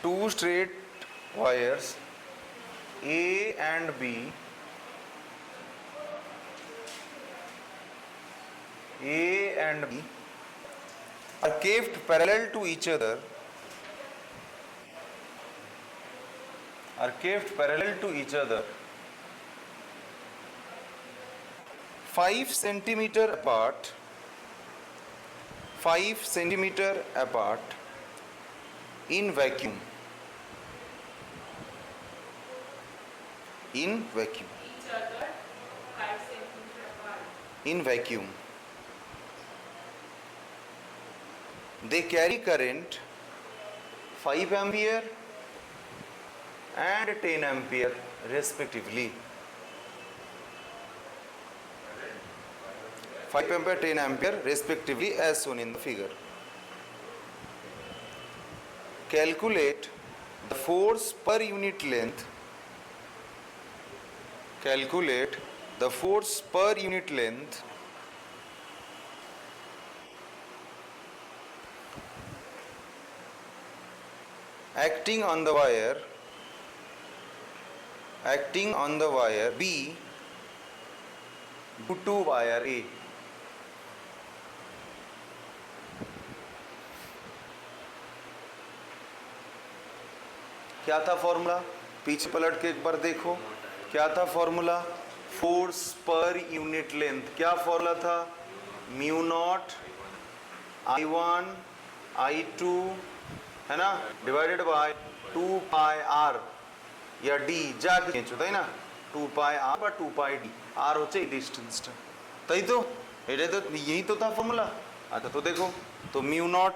Speaker 1: 2 straight wires A and B are kept parallel to each other, 5 centimeter apart, 5 centimeter apart in vacuum. In vacuum.
Speaker 2: Each other 5 centimeter apart.
Speaker 1: In vacuum. They carry current 5 ampere and 10 ampere respectively. 5 ampere, 10 ampere respectively as shown in the figure. Calculate the force per unit length. Calculate the force per unit length acting on the wire B due to wire A. क्या था formula, पीछे पलट के एक बार देखो, क्या था formula, force per unit length, क्या फॉर्मूला था, म्यू नॉट I1 I2, है ना, डिवाइडेड बाय 2 पाई आर या डी, जाके खींचो है ना, 2 पाई आर বা 2 पाई डी, आर হচ্ছে এই ডিস্টেন্সটা, তাই তো, এটা তো यही तो था फॉर्मूला। अच्छा, तो देखो, तो म्यू नॉट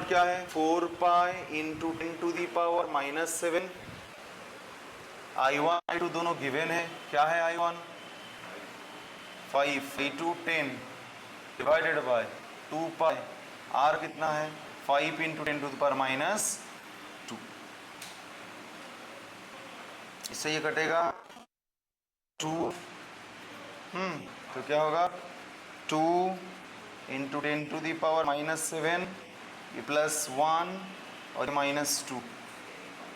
Speaker 1: क्या है, 4 pi into 10 to the power -7, I1 I2 दोनों गिवन है, क्या है I1 5, I2 10 divided by 2 pi, R कितना है 5 इंटू 10 टू द पावर -2, इससे ये कटेगा 2, तो क्या होगा 2 इंटू 10 टू द पावर -7 प्लस 1 और -2,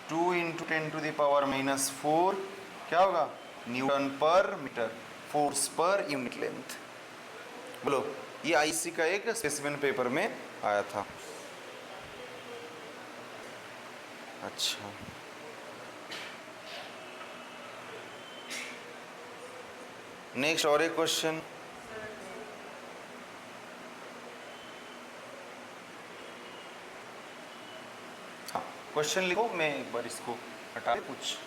Speaker 1: 2 इंटू 10 टू द पावर -4, क्या होगा newton per metre, force per unit length. बोलो, ये आईसी का एक स्पेसिमेन पेपर में आया था। अच्छा, नेक्स्ट और एक क्वेश्चन, हाँ क्वेश्चन लिखो, मैं एक बार इसको हटा कुछ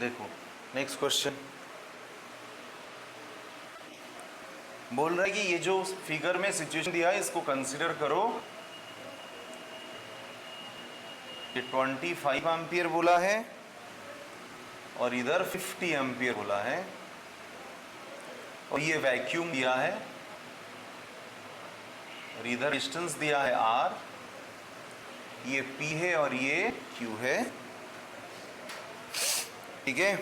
Speaker 1: देखो। नेक्स्ट क्वेश्चन बोल रहा है कि ये जो फिगर में सिचुएशन दिया है इसको कंसीडर करो, ये 25 एम्पियर बोला है और इधर 50 एम्पियर बोला है, और ये वैक्यूम दिया है, और इधर डिस्टेंस दिया है R, ये P है और ये Q है, ठीक है।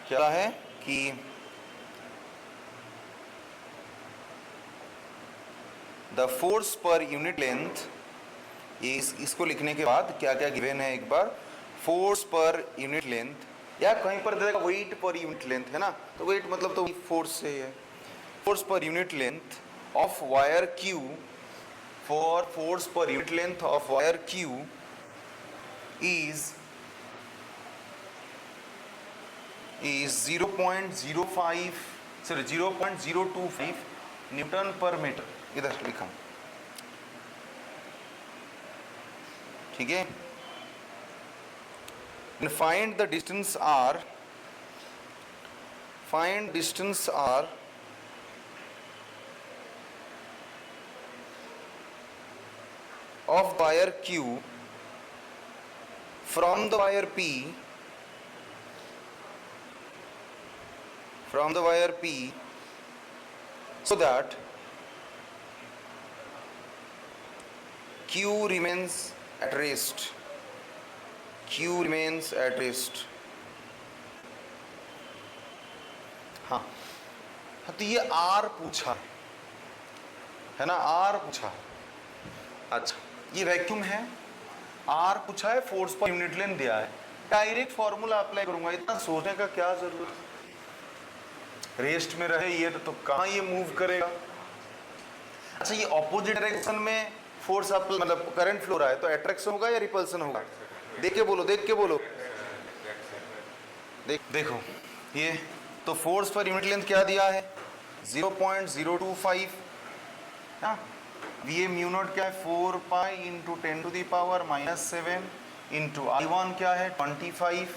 Speaker 3: क्या है कि the force per unit length, इसको लिखने के बाद क्या क्या गिवन है एक बार, फोर्स पर यूनिट लेंथ या कहीं पर देगा वेट पर यूनिट लेंथ है ना, तो वेट मतलब तो फोर्स से है, force per unit length of wire Q, for force per unit length of wire Q is 0.05 sorry 0.025 newton per metre, इधर लिखा, ठीक है। Find the distance R, find distance R of wire Q from the wire P, from the wire P, so that Q remains at rest, Q remains at rest। हाँ, तो ये R पूछा है ना, R पूछा, अच्छा ये वैक्यूम है, आर पूछा है, फोर्स पर यूनिट लेंथ दिया है, डायरेक्ट फॉर्मूला अप्लाई करूंगा, इतना सोचने का क्या जरूरत, रेस्ट में रहे ये तो कहाँ ये मूव करेगा। अच्छा ये ऑपोजिट डायरेक्शन में फोर्स अप्लाई मतलब करंट फ्लो रहा है तो अट्रैक्शन होगा या रिपल्सन होगा, देख के बोलो, देख के बोलो, देखो ये तो फोर्स पर यूनिट लेंथ क्या दिया है 0.025, हाँ ये म्यू नॉट क्या है 4 pi into 10 to the power -7 into I1 क्या है 25,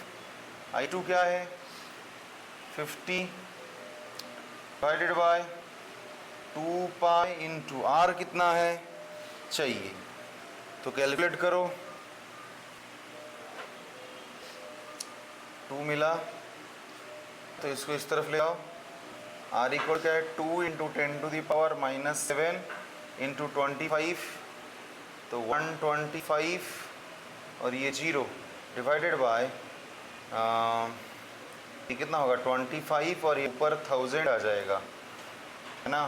Speaker 3: I2 क्या है 50 divided by 2 pi into R कितना है चाहिए, तो कैलकुलेट करो, 2 मिला तो इसको इस तरफ ले आओ, R इक्वल क्या है 2 into 10 to the power -7 into 25, तो 125 और ये 0 डिवाइडेड बाय ये कितना होगा 25 और ये ऊपर 1000 आ जाएगा है ना,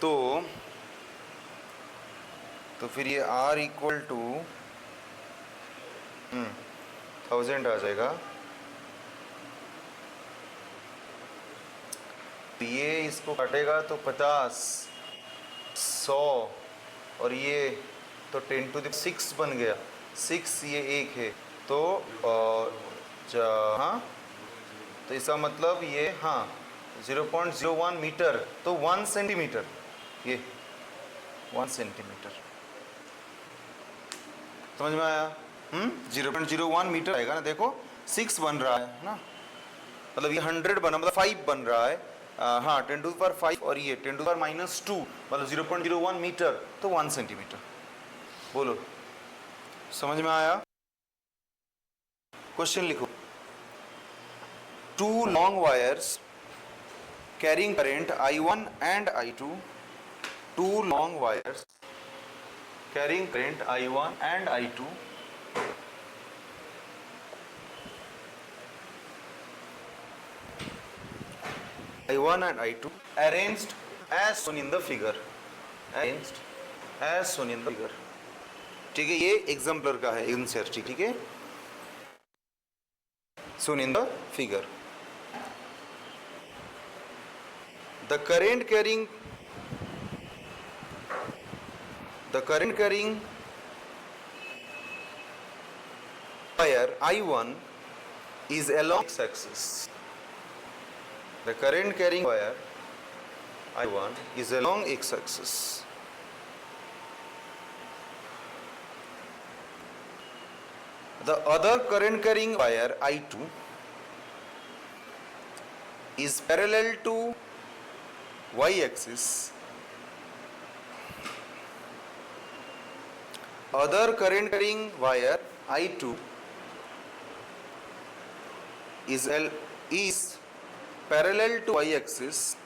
Speaker 3: तो फिर ये R इक्वल टू 1000 आ जाएगा, तो ये इसको काटेगा तो 50 100 और ये तो 10 टू द 6 बन गया, 6 ये 1 है तो हाँ तो इसका मतलब ये हाँ 0.01 मीटर, तो 1 सेंटीमीटर, ये 1 सेंटीमीटर, समझ में आया? 0.01 मीटर आएगा ना, देखो 6 बन रहा है ना, मतलब ये 100 बना मतलब 5 बन रहा है, हाँ 10 टू द पावर 5 और ये 10 टू द पावर -2 मतलब 0.01 मीटर, तो 1 सेंटीमीटर, बोलो समझ में आया? क्वेश्चन लिखो, 2 long wires carrying current I1 and I2, 2 long wires carrying current I1 and I2 I1 and I2 arranged as shown in the figure, arranged as shown in the figure, ठीक है, ये exemplar का है insert, ठीक है, shown in the figure, the current carrying wire I1 is along x-axis, the current carrying wire I1 is along x-axis, the other current carrying wire I2 is parallel to y-axis, other current carrying wire I2 is parallel to y-axis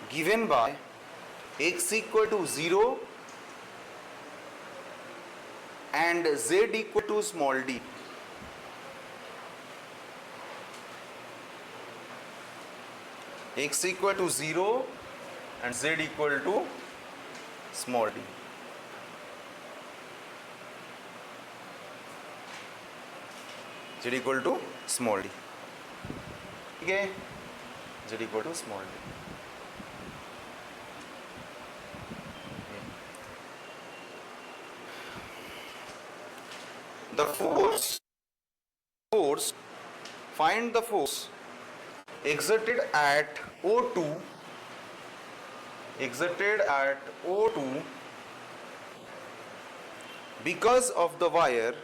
Speaker 3: given by x equal to 0 and z equal to small d. X equal to 0 and z equal to small d. z equal to small d. ठीक है, z equal to small d. The force, find the force exerted at O2, because of the wire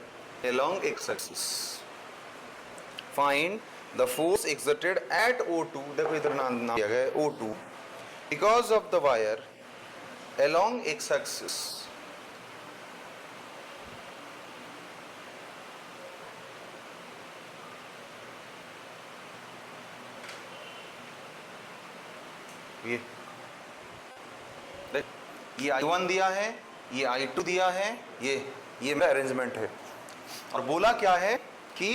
Speaker 3: along x-axis. Find the force exerted at O2, देखो इधर नाम दिया गया है O2, because of the wire along x-axis. ये I1 दिया है, ये I2 दिया है, ये मेरा अरेंजमेंट है, और बोला क्या है कि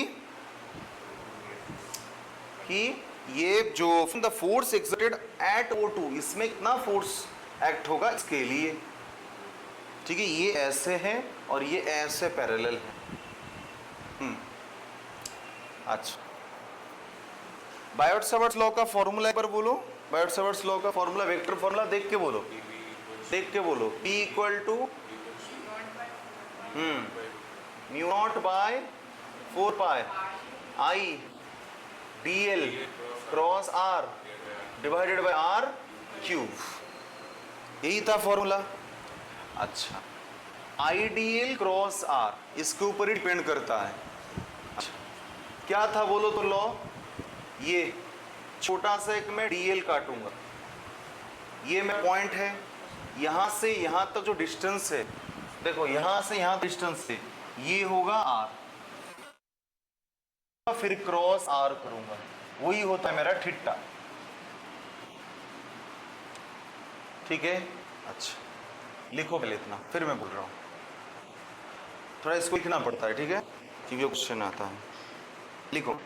Speaker 3: ये जो the force exerted eight O2, इसमें कितना फोर्स एक्ट होगा इसके लिए, ठीक है। ये ऐसे है और ये ऐसे पैरेलल है। अच्छा, बायोट-सावर्ट्स लॉ का फॉर्मूला एक बार बोलो। बायोट-सावर्ट्स लॉ का फॉर्मूला, वेक्टर फॉर्मूला देख के बोलो, P equal to mu not by 4 pi I dl cross r divided by r cube, यही था फॉर्मूला। अच्छा, I dl क्रॉस r इसके ऊपर ही डिपेंड करता है। अच्छा, क्या था बोलो तो लॉ, ये छोटा सा एक मैं dl काटूंगा, ये मैं पॉइंट है, यहां से यहां तक जो डिस्टेंस है, देखो यहां से यहां डिस्टेंस है, ये होगा r, फिर क्रॉस r करूंगा, वही होता है मेरा थीटा, ठीक है। अच्छा, लिखो पहले इतना, फिर मैं बोल रहा हूं, थोड़ा इसको लिखना पड़ता है, ठीक है, क्योंकि क्वेश्चन आता है। लिखो,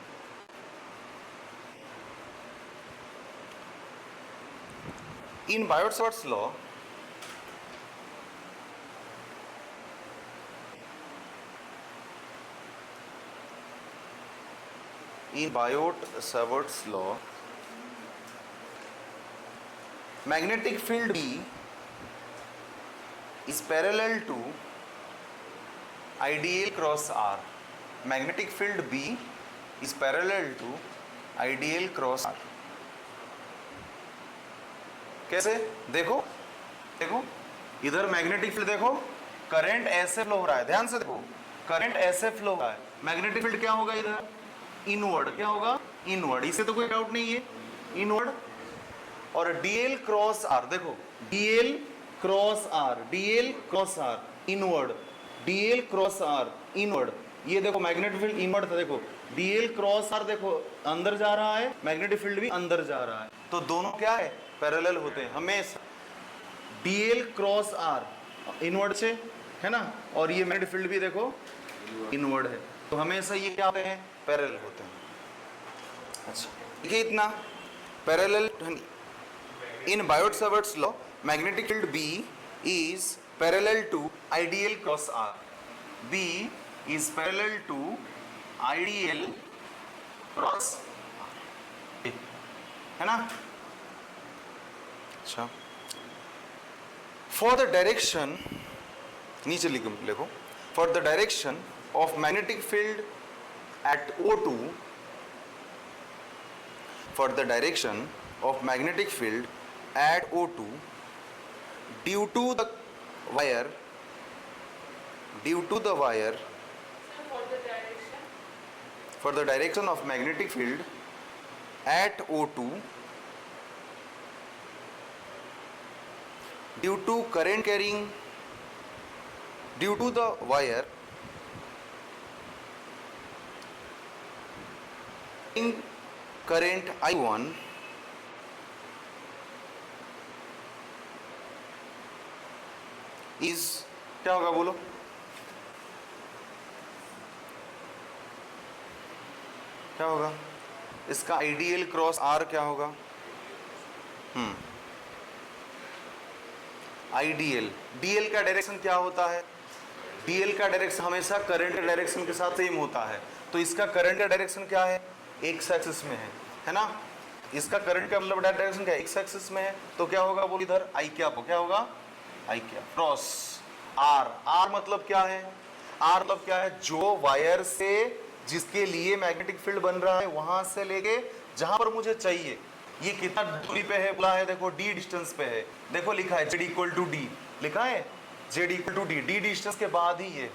Speaker 3: in Biot-Savart's law, magnetic field B is parallel to IDL cross R. Magnetic field B is parallel to IDL cross R. कैसे? देखो इधर मैग्नेटिक फील्ड, देखो करंट ऐसे फ्लो हो रहा है, ध्यान से देखो, करंट ऐसे फ्लो हो रहा है, मैग्नेटिक फील्ड क्या होगा इधर, इनवर्ड, क्या होगा, इनवर्ड, इससे तो कोई डाउट नहीं है, इनवर्ड। और डीएल क्रॉस आर, देखो DL cross R inward, DL cross R inward, ये देखो मैग्नेटिक फील्ड इनवर्ड था, देखो डीएल क्रॉस आर, देखो अंदर जा रहा है, मैग्नेटिक फील्ड भी अंदर जा रहा है, तो दोनों क्या है, पैरेलल होते हैं हमेशा। डीएल क्रॉस आर इनवर्ड से है ना, और ये मैग्नेटिक फील्ड भी देखो इनवर्ड है, तो हमेशा ये क्या होते हैं, पैरेलल होते हैं। अच्छा, देखिए इतना parallel. In Biot-Savart's law, magnetic field B is parallel to IDL cross R. B is parallel to IDL cross R, है ना। अच्छा, for the direction, नीचे लिखो, for the direction of magnetic field at O2, for the direction of magnetic field at O2 due to the wire, for the direction of magnetic field at O2 due to current carrying, due to the wire current I1 is, क्या होगा बोलो, क्या होगा? इसका ideal cross R क्या होगा? Ideal, DL का direction क्या होता है? डीएल का डायरेक्शन हमेशा करंट के डायरेक्शन के साथ सेम होता है। तो इसका करंट का डायरेक्शन क्या है? एक्स एक्सिस में है ना? इसका करंट का मतलब डायरेक्शन क्या है? एक्स एक्सिस में है। तो क्या होगा बोल इधर? आई कैप हो, क्या होगा? आई कैप क्रॉस आर। आर मतलब क्या है? आर मतलब क्या है? जो वायर से जिसके लिए मैग्नेटिक फील्ड बन रहा है वहां से लेके जहां पर मुझे चाहिए, ये कितना दूरी पे है बोला है? देखो डी डिस्टेंस पे है। देखो लिखा है जेड इक्वल टू डी, लिखा है Z equal to D, D distance के बाद ही ये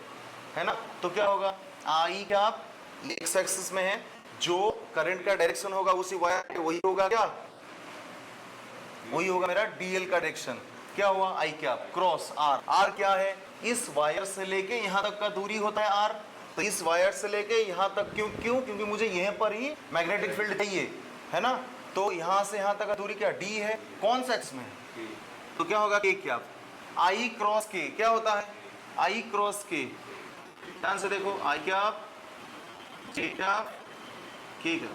Speaker 3: है ना। तो क्या होगा? आई क्या आप एक्स एक्सिस में है, जो करंट का डायरेक्शन होगा उसी वायर पे वही होगा, क्या वही होगा मेरा डीएल का डायरेक्शन। क्या हुआ? आई क्या क्रॉस आर। आर क्या है? इस वायर से लेके यहां तक का दूरी होता है आर। तो इस वायर से लेके यहां तक क्यों? क्योंकि मुझे यहां पर ही मैग्नेटिक फील्ड चाहिए, है ना। तो यहां से यहां तक का दूरी क्या डी है? कौन सा एक्स में है? तो क्या होगा? के क्या आई क्रॉस के क्या होता है? आई क्रॉस के, ध्यान से देखो, आई क्या जे क्या के क्या,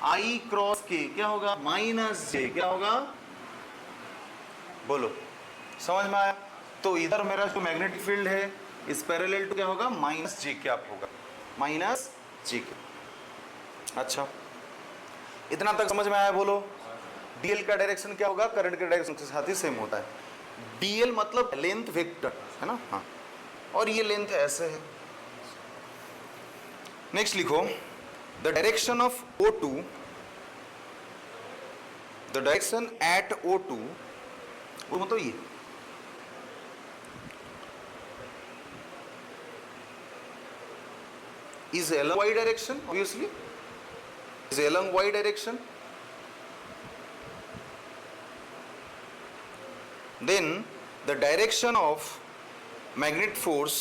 Speaker 3: आई क्रॉस के क्या होगा? माइनस जे, क्या होगा? बोलो, समझ में आया? तो इधर मेरा जो मैग्नेटिक फील्ड है इस पैरेलल टू क्या होगा? माइनस जे कैप होगा, माइनस जे कैप। अच्छा, इतना तक समझ में आया? बोलो, डीएल का डायरेक्शन क्या होगा? करंट के डायरेक्शन के साथ ही सेम होता है। डीएल मतलब लेंथ वेक्टर, है ना। हाँ, और ये लेंथ ऐसे है। नेक्स्ट लिखो, the direction of O2, the direction at O2, वो मतलब ये is along y direction, obviously is along y direction. Then the direction of magnetic force,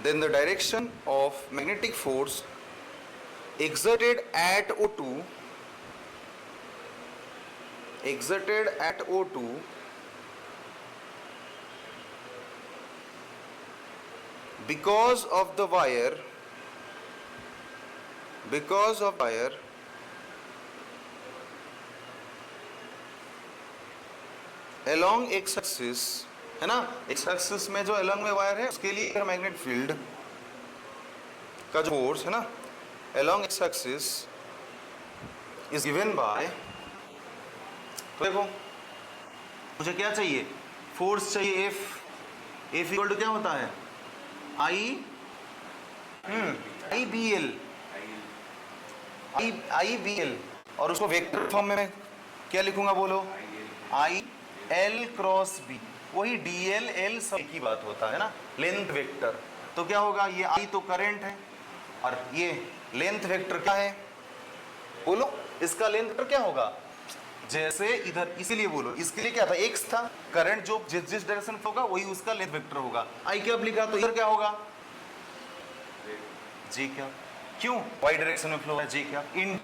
Speaker 3: then the direction of magnetic force exerted at O2, exerted at O2 because of the wire, because of wire along x axis, है ना। x axis में जो along में wire है उसके लिए magnetic field का जो फोर्स है ना along x axis is given by, तो देखो मुझे क्या चाहिए? फोर्स चाहिए F। F इक्वल टू क्या होता है? आई बी एल, आई बी एल, और उसको वेक्टर फॉर्म में मैं क्या लिखूंगा? बोलो, आई एल क्रॉस बी, वही डी एल एल सब एक ही बात होता है ना, लेंथ वेक्टर। तो क्या होगा? ये आई तो करंट है और ये लेंथ वेक्टर क्या है? बोलो, इसका लेंथ वेक्टर क्या होगा? जैसे इधर, इसीलिए बोलो, इसके लिए क्या था? एक्स था, करंट जो जिस डायरेक्शन होगा वही उसका लेंथ वेक्टर होगा। आई क्या लिखा, तो इधर क्या होगा? जी क्या, क्यों? वाई डायरेक्शन में फ्लो है, जी क्या इन,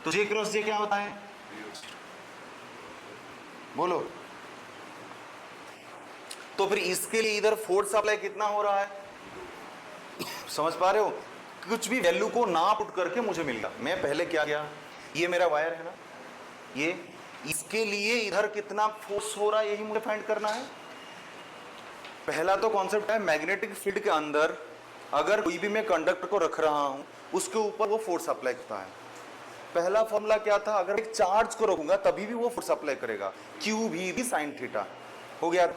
Speaker 3: तो जे क्रॉस जे क्या होता है? बोलो, तो फिर इसके लिए इधर फोर्स अप्लाई कितना हो रहा है? समझ पा रहे हो? कुछ भी वैल्यू को ना पुट करके मुझे मिलेगा। मैं पहले क्या किया, ये मेरा वायर है ना, ये, इसके लिए इधर कितना फोर्स हो रहा है यही मुझे फाइंड करना है। पहला तो कॉन्सेप्ट है मैग्नेटिक फील्ड के अंदर अगर कोई भी मैं कंडक्टर को रख रहा हूं उसके ऊपर वो फोर्स अप्लाई करता है। पहला फॉर्मूला क्या था? अगर एक चार्ज को रखूंगा तभी भी वो फोर्स अप्लाई करेगा, क्यू भी साइन थीटा। हो गया।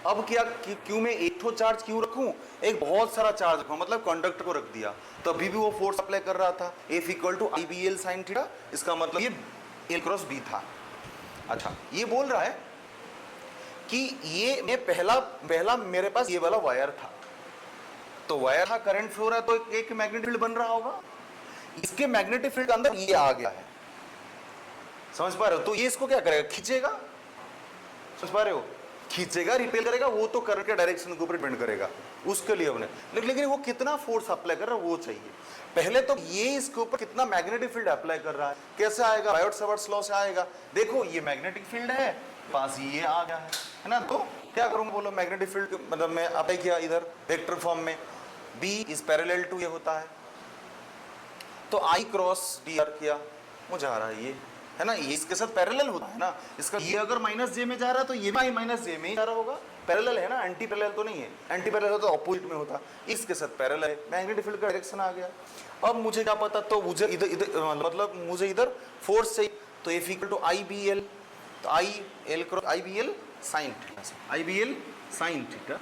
Speaker 3: अब क्या, क्यों में एक तो चार्ज क्यों रखूं? एक बहुत सारा चार्ज रखूं, मतलब कंडक्टर को रख दिया तभी भी वो फोर्स अप्लाई कर रहा था। F equal to I B L sine theta, इसका मतलब ये एल क्रॉस बी था। अच्छा, ये बोल रहा है कि ये मैं पहला मेरे पास ये वाला वायर था, तो वायर था, करंट फ्लो रहा है, तो एक मैग्नेटिक फील्ड बन रहा होगा। इसके मैग्नेटिक फील्ड के अंदर ये आ गया है, समझ पा रहे हो? तो ये इसको क्या करेगा? खींचेगा। समझ पा रहे हो? खींचेगा, रिपेल करेगा, वो तो करंट के डायरेक्शन के ऊपर डिपेंड करेगा उसके लिए हमने, लेकिन वो कितना फोर्स अप्लाई कर रहा है वो चाहिए। पहले तो ये इसके ऊपर कितना मैग्नेटिक फील्ड अप्लाई कर रहा है, कैसे आएगा? बायोट-सावर्ट्स लॉ से आएगा। देखो ये मैग्नेटिक फील्ड है, पास ये आ गया है ना, तो क्या करूंगा बोलो, मैग्नेटिक फील्ड मतलब मैं अप्लाई किया इधर वेक्टर फॉर्म में, B इज पैरेलल टू ये होता है, तो I क्रॉस DR किया, मुझे आ रहा है ये, है ना, ये इसके साथ पैरेलल होता है ना, इसका ये अगर माइनस जे में जा रहा है तो ये भी माइनस जे में ही जा रहा होगा, पैरेलल है ना, एंटी पैरेलल तो नहीं है, एंटी पैरेलल हो तो ऑपोजिट में होता, इसके साथ पैरेलल है, मैग्नेटिक फील्ड का डायरेक्शन आ गया। अब मुझे क्या पता, तो मुझे इधर इधर मतलब मुझे इधर फोर्स चाहिए, तो F इक्वल टू IBL, तो IL cross IBL sine theta, IBL sine theta,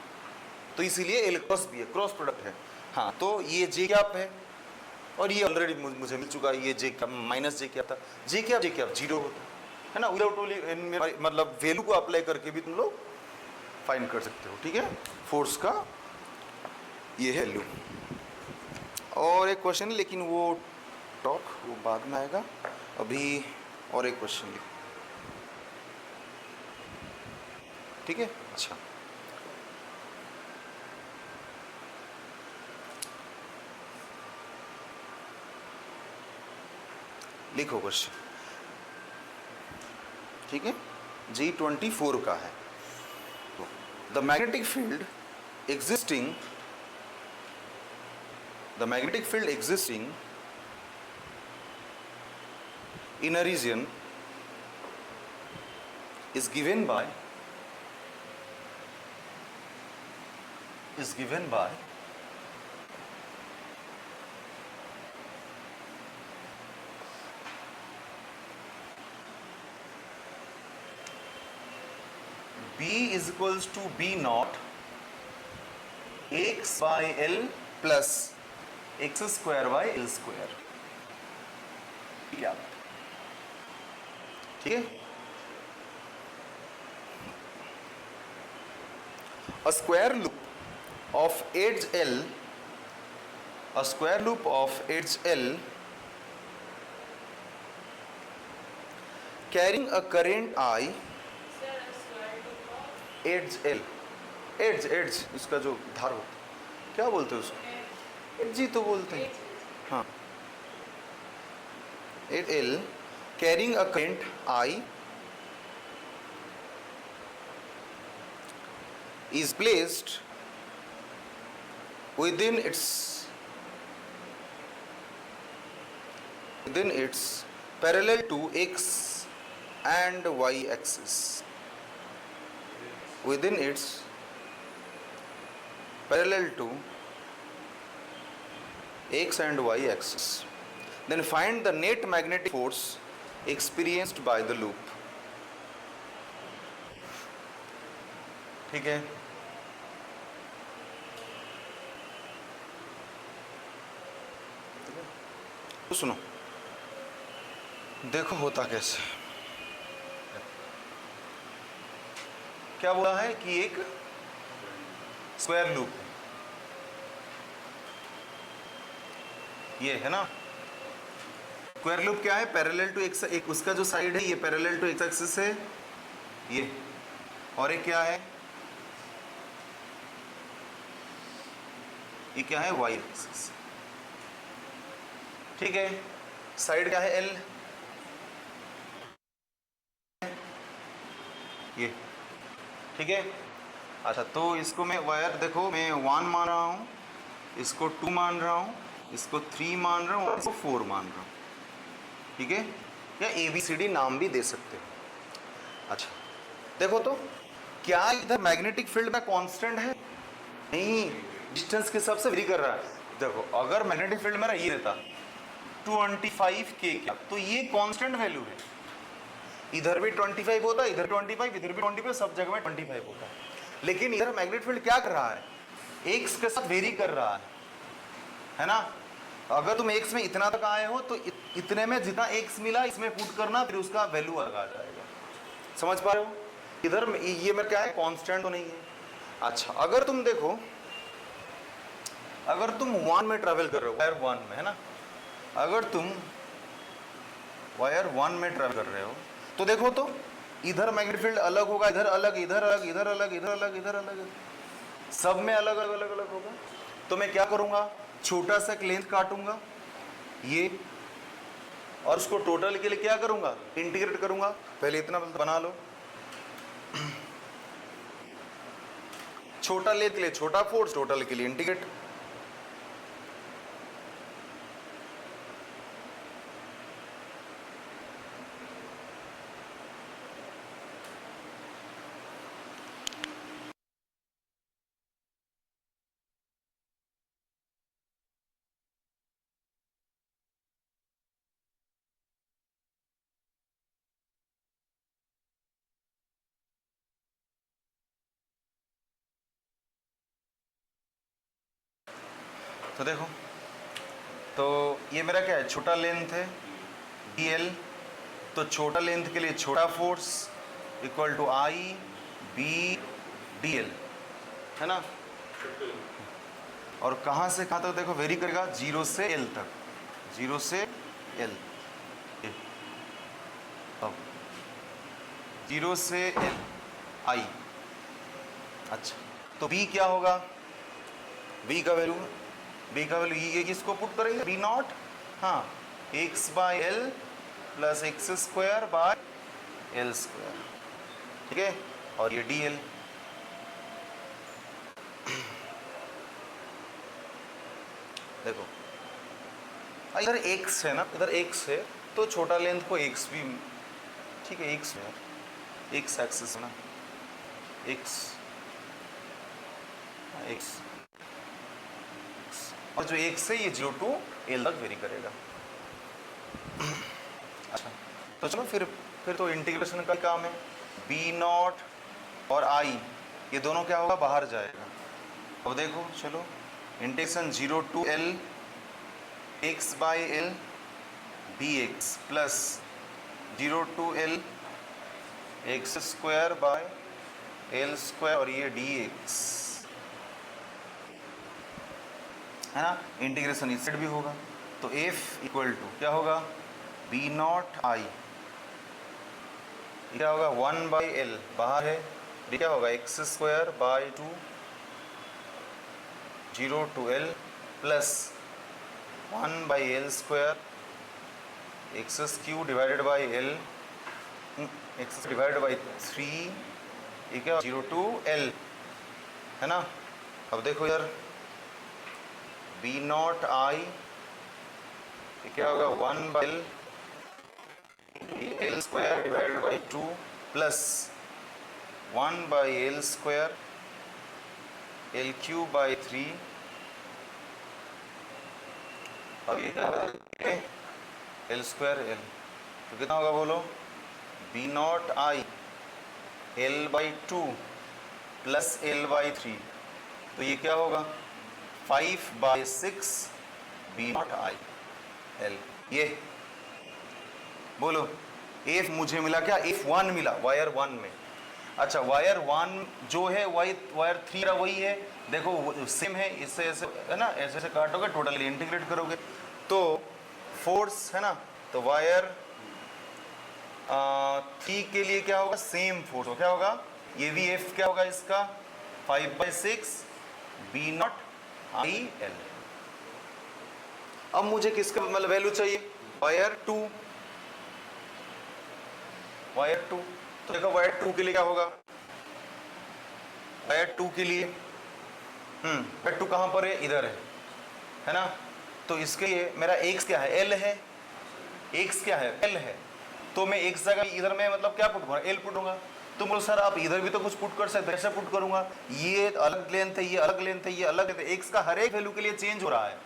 Speaker 3: तो इसीलिए L क्रॉस B है, क्रॉस प्रोडक्ट है। हाँ, तो ये J कैप है और ये ऑलरेडी मुझे मिल चुका है, ये J कैप माइनस J क्या था, J कैप जीरो होता है ना, विदाउट मतलब वैल्यू को अप्लाई करके भी तुम लोग फाइंड कर सकते हो, ठीक है, फोर्स का ये है वैल्यू। और एक क्वेश्चन है, लेकिन वो बाद में आएगा, अभी और एक क्वेश्चन लिखो, ठीक है। अच्छा, लिखो क्वेश्चन, ठीक है, G24 का है। The magnetic field existing in a region is given by B is equals to B naught x by L plus x square by L square, क्या, ठीक है। A square loop of edge L carrying a current I, edge इसका जो धार होता है, क्या बोलते हैं उसको, एड्ज ही तो बोलते हैं, हाँ, एड L carrying a current I is placed within its parallel to x and y axis, within its parallel to x and y axis, then find the net magnetic force experienced by the loop, ठीक है। तो सुनो, देखो होता कैसे, क्या बोला है कि एक स्क्वायर लूप ये है ना, स्क्वायर लूप क्या है, पैरेलल टू एक्स, एक उसका जो साइड है ये पैरेलल टू एक्स एक्सिस है ये, और एक क्या है, ये क्या है, वाई एक्सिस, ठीक है। साइड क्या है, एल, ये, ठीक है। अच्छा, तो इसको मैं वायर देखो, मैं 1 मान रहा हूँ, इसको 2 मान रहा हूँ, इसको 3 मान रहा हूँ, इसको 4 मान रहा हूँ, ठीक है, या ABCD नाम भी दे सकते हो। अच्छा, देखो तो क्या इधर मैग्नेटिक फील्ड में कांस्टेंट है, नहीं, डिस्टेंस के हिसाब से वेरी कर रहा है। देखो अगर मैग्नेटिक फील्ड मेरा ये रहता 25 के क्या, तो ये कांस्टेंट वैल्यू है, इधर भी 25 होता है, इधर 25, इधर भी 25, सब जगह में 25 होता है, लेकिन इधर मैग्नेटिक फील्ड क्या कर रहा है, एक्स के साथ वेरी कर रहा है ना। अगर तुम एक्स में इतना तक आए हो तो इतने में जितना एक्स मिला इसमें पुट करना, फिर उसका वैल्यू अलग आ जाएगा, समझ पा रहे हो। इधर ये मेरा क्या है, कांस्टेंट तो नहीं है। अच्छा, अगर तुम देखो, अगर तुम 1 में ट्रैवल कर रहे हो, वायर 1 में, है ना, अगर तुम वायर 1 में ट्रैवल कर रहे हो तो देखो तो इधर मैग्नेटिक फील्ड अलग होगा, इधर अलग, इधर अलग, इधर अलग, इधर अलग, इधर अलग, सब में अलग अलग अलग अलग होगा। तो मैं क्या करूंगा, छोटा सा लेंथ काटूंगा ये, और उसको टोटल के लिए क्या करूंगा, इंटीग्रेट करूंगा। पहले इतना बना लो, छोटा लेंथ के लिए छोटा फोर्स, टोटल के लिए इंटीग्रेट। तो देखो, तो ये मेरा क्या है, छोटा लेंथ है dl, तो छोटा लेंथ के लिए छोटा force equal to I B dl, है ना। और कहाँ से कहाँ तक देखो वेरी करेगा, 0 से l तक, 0 से l, अब 0 से l आई। अच्छा, तो b क्या होगा, b का वैल्यू ये किसको पुट करेंगे, b नॉट, हाँ, x by L plus x square by L square, ठीक है, और ये dl। देखो इधर x है ना, इधर x है, तो छोटा लेंथ को x भी, ठीक है, x है, x एक्सिस है ना, x और जो एक से ये 0 टू l तक वेरी करेगा। अच्छा, तो चलो फिर तो इंटीग्रेशन का काम है, b नॉट और i ये दोनों क्या होगा, बाहर जाएगा। अब देखो चलो, integration 0 to l x by L dx plus 0 to l X square by L square और ये dx, है ना। इंटीग्रेशन इस साइड भी होगा, तो f इक्वल टू क्या होगा, b नॉट i, क्या होगा 1 बाई एल, बाहर है, ये क्या होगा X square by 2 0 to l plus 1 by L square X Q divided by L, X divided by 3, ये क्या 0 टू l, है ना। अब देखो यार, b नॉट i क्या होगा 1 by L square divided by 2 plus 1 by L square L cube by 3, अब ये क्या है एल स्क्वायर एल, तो कितना होगा बोलो, b not i L by 2 plus L by 3, तो ये क्या होगा 5 by 6 b not i l। ये बोलो f मुझे मिला क्या, f1 मिला वायर 1 में। अच्छा, वायर 1 जो है वायर 3 वही है, देखो सेम है, इससे ऐसे है ना, ऐसे ऐसे काटोगे टोटली इंटीग्रेट करोगे तो फोर्स है ना, तो वायर 3 के लिए क्या होगा, सेम फोर्स हो, क्या होगा, ये भी f क्या होगा इसका 5 by 6 b not i l। अब मुझे किसका मतलब वैल्यू चाहिए, वायर 2, तो देखो वायर 2 के लिए क्या होगा, वायर 2 के लिए वायर 2 कहाँ पर है, इधर है ना, तो इसके लिए मेरा x क्या है, l है, x क्या है, l है, तो मैं x जगह इधर में मतलब क्या पुट करूँगा, l पुट दूंगा। तो बोलो सर आप इधर भी तो कुछ पुट कर सकते, ऐसे पुट करूंगा, ये अलग लेंथ है, ये अलग लेंथ है, ये अलग लेंथ है, x का हर एक वैल्यू के लिए चेंज हो रहा है,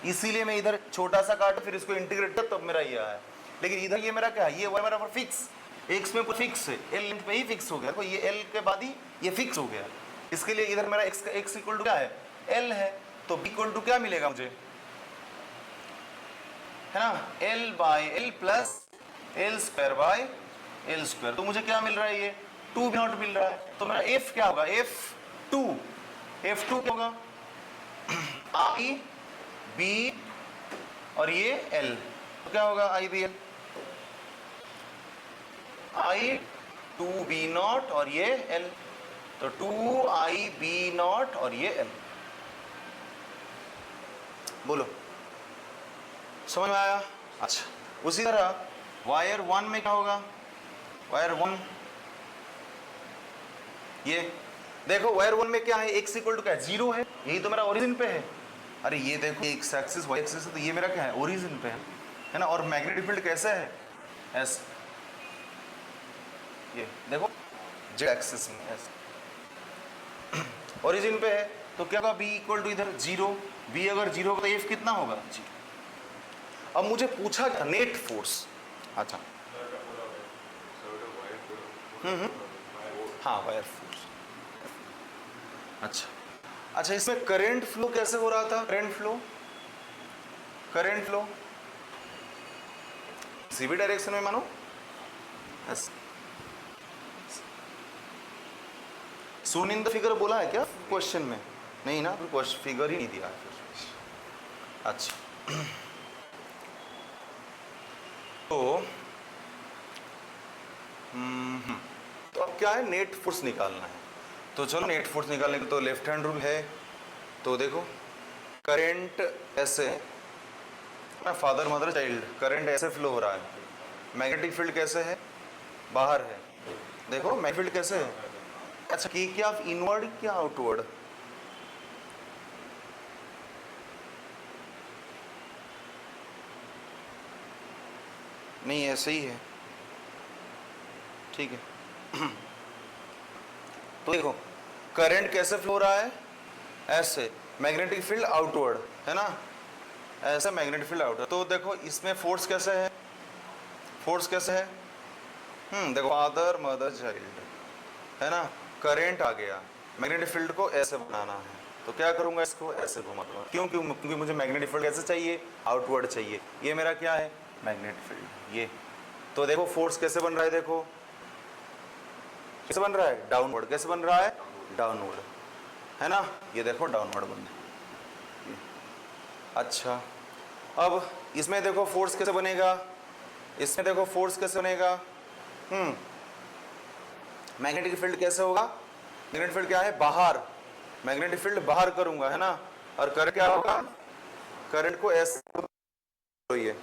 Speaker 3: इसीलिए मैं इधर छोटा सा काट फिर इसको इंटीग्रेट कर तब मेरा ये है। लेकिन इधर ये मेरा क्या है, ये मेरा फिक्स, x में कुछ फिक्स है, l लेंथ पे ही फिक्स हो गया, तो ये l के बाद ही ये फिक्स हो गया, इसके लिए इधर मेरा x इक्वल टू क्या है, l है, तो b इक्वल टू क्या मिलेगा मुझे, है ना, l by L plus L square by L square, तो मुझे क्या मिल रहा है, ये 2 भी नॉट मिल रहा है, तो मेरा f क्या होगा, f2 क्या होगा i b और ये l, तो क्या होगा i b l, i 2b not और ये l, तो 2i b नॉट और ये l। बोलो समझ में आया। अच्छा, उसी तरह वायर 1 में क्या होगा, वायर 1 ये देखो वायर 1 में क्या है, x इक्वल टू क्या है, 0 है, यही तो मेरा ओरिजिन पे है। अरे ये देखो x एक्सिस y एक्सिस है, तो ये मेरा क्या है, ओरिजिन पे है ना। और मैग्नेटिक फील्ड कैसा है, एस, ये देखो z एक्सिस में एस, ओरिजिन पे है, तो क्या होगा, b इक्वल टू इधर 0, b अगर 0 होगा तो f कितना होगा, 0। अब मुझे पूछा क्या, नेट फोर्स। अच्छा हाँ वायर फोर्स। अच्छा इसमें करंट फ्लो कैसे हो रहा था, करंट फ्लो किसी भी डायरेक्शन में मानो, सोन इन द फिगर बोला है क्या क्वेश्चन में, नहीं ना, क्वेश्चन फिगर ही नहीं दिया फिर। अच्छा तो अब क्या है, नेट फोर्स निकालना है। तो चलो नेट फोर्स निकालने का तो लेफ्ट हैंड रूल है। तो देखो करंट ऐसे, फादर मदर चाइल्ड, करंट ऐसे फ्लो हो रहा है, मैग्नेटिक फील्ड कैसे है, बाहर है, देखो मैग्नेटिक फील्ड कैसे है। अच्छा की क्या इनवर्ड क्या आउटवर्ड, नहीं ऐसे ही है, ठीक है। तो देखो करंट कैसे फ्लो हो रहा है, ऐसे, मैग्नेटिक फील्ड आउटवर्ड है ना, ऐसा मैग्नेटिक फील्ड आउटवर्ड। तो देखो इसमें फोर्स कैसे है, देखो फादर मदर चाइल्ड है ना, करंट आ गया, मैग्नेटिक फील्ड को ऐसे बनाना है, तो क्या करूंगा, इसको ऐसे घुमा दूंगा। क्योंकि मुझे मैग्नेटिक फील्ड कैसे चाहिए, आउटवर्ड चाहिए। ये मेरा क्या है, मैग्नेटिक फील्ड, ये। तो देखो फोर्स कैसे बन रहा है, देखो कैसे बन रहा है, डाउनवर्ड। कैसे बन रहा है, डाउनवर्ड है ना, ये देखो डाउनवर्ड बन रहा है। अच्छा अब इसमें देखो फोर्स कैसे बनेगा, इसमें देखो फोर्स कैसे बनेगा, मैग्नेटिक फील्ड कैसे होगा, मैग्नेटिक फील्ड क्या है, बाहर, मैग्नेटिक फील्ड बाहर करूंगा है ना, और करंट क्या होगा, करंट को ऐसे, ये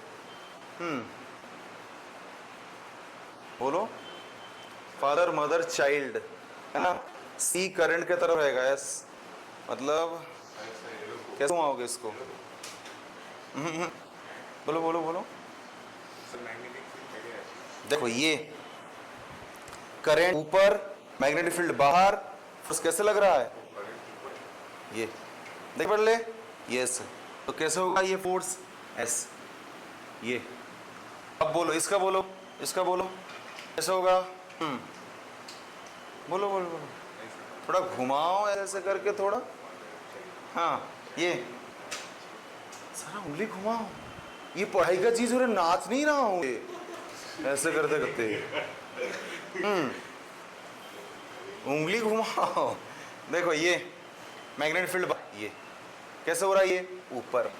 Speaker 3: बोलो, फादर मदर चाइल्ड है ना, सी करंट के तरफ रहेगा, एस मतलब कैसे घुमाओगे इसको, बोलो बोलो बोलो। देखो ये करंट ऊपर, मैग्नेटिक फील्ड बाहर, फोर्स कैसे लग रहा है, ये देख पढ़ ले, यस। तो कैसे होगा ये फोर्स, एस, ये। अब बोलो इसका, बोलो इसका, बोलो कैसे होगा, बोलो बोलो बोलो, थोड़ा घुमाओ ऐसे करके थोड़ा, हाँ ये सारा उंगली घुमाओ, ये पढ़ाई का चीज हो रहा, नाच नहीं रहा हूँ, ये ऐसे करते करते उंगली घुमाओ। देखो ये मैग्नेटिक फील्ड, ये कैसे हो रहा है, ये ऊपर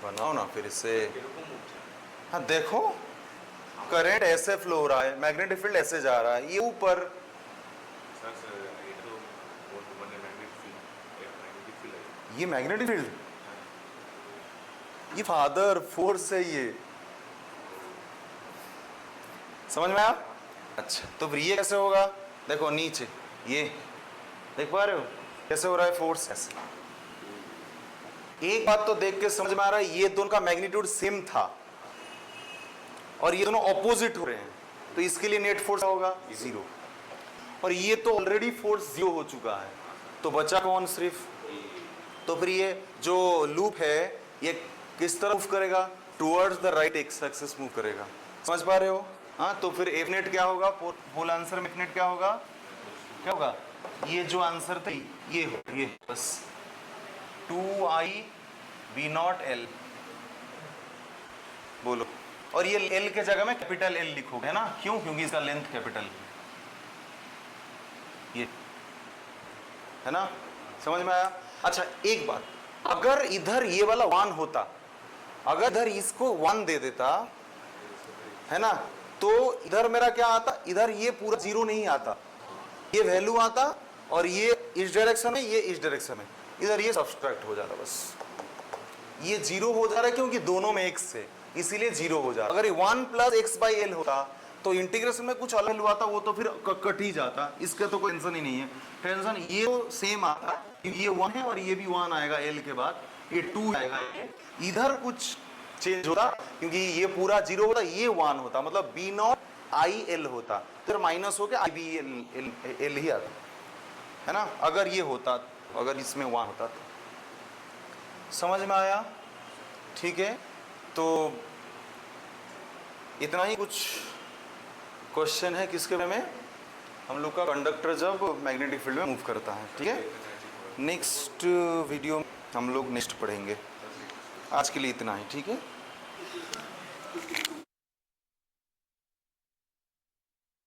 Speaker 3: बनाओ ना फिर इससे, हाँ देखो करंट ऐसे फ्लो हो रहा है, मैग्नेटिक फील्ड ऐसे जा रहा है, ये ऊपर, ये मैग्नेटिक फील्ड, ये फादर फोर्स है, ये समझ में आया। अच्छा तो फिर ये कैसे होगा, देखो नीचे, ये देख पा रहे हो कैसे हो रहा है, फोर्स ऐसे। एक बात तो देख के समझ में आ रहा है, ये दोनों का मैग्नीट्यूड सेम था और ये दोनों ऑपोजिट हो रहे हैं, तो इसके लिए नेट फोर्स होगा 0, और ये तो ऑलरेडी फोर्स 0 हो चुका है, तो बचा कौन, सिर्फ। तो फिर ये जो लूप है ये किस तरफ मूव करेगा, towards the right x axis move करेगा, समझ पा रहे हो। हाँ तो फिर एफ नेट क्या होगा, होल आंसर में एफ नेट क्या होगा, क्या होगा, ये जो आंसर थे ये हो, ये बस 2I V0L, बोलो। और ये L के जगह में कैपिटल L लिखोगे है ना, क्यों, क्योंकि इसका लेंथ कैपिटल ये है ना, समझ में आया। अच्छा एक बात, अगर इधर ये वाला 1 होता, अगर इधर इसको 1 दे देता है ना, तो इधर मेरा क्या आता, इधर ये पूरा 0 नहीं आता, ये वैल्यू आता, और ये इस डायरेक्शन में, ये इस डायरेक्शन में, इधर ये सब्सट्रैक्ट हो जाता, बस ये 0 हो जा रहा है, क्योंकि दोनों में x है इसीलिए 0 हो जा रहा है। अगर ये 1 + x/l होता तो इंटीग्रेशन में कुछ अलग हुआ था वो तो फिर कट ही जाता, इसका तो कोई टेंशन ही नहीं है। टेंशन ये तो सेम आता, ये 1 है और ये भी 1 आएगा एल के बाद, ये 2 आएगा, इधर कुछ चेंज होता क्योंकि ये पूरा 0 होता, ये 1 होता, मतलब बी नॉट आई एल होता, फिर माइनस होके आई बी एल ही आता है ना। अगर ये होता, अगर इसमें 1 होता तो समझ में आया? ठीक है, तो इतना ही कुछ क्वेश्चन है किसके बारे में, हम लोग का कंडक्टर जब मैग्नेटिक फील्ड में मूव करता है। ठीक है, नेक्स्ट वीडियो हम लोग नेक्स्ट पढ़ेंगे। आज के लिए इतना ही, ठीक है।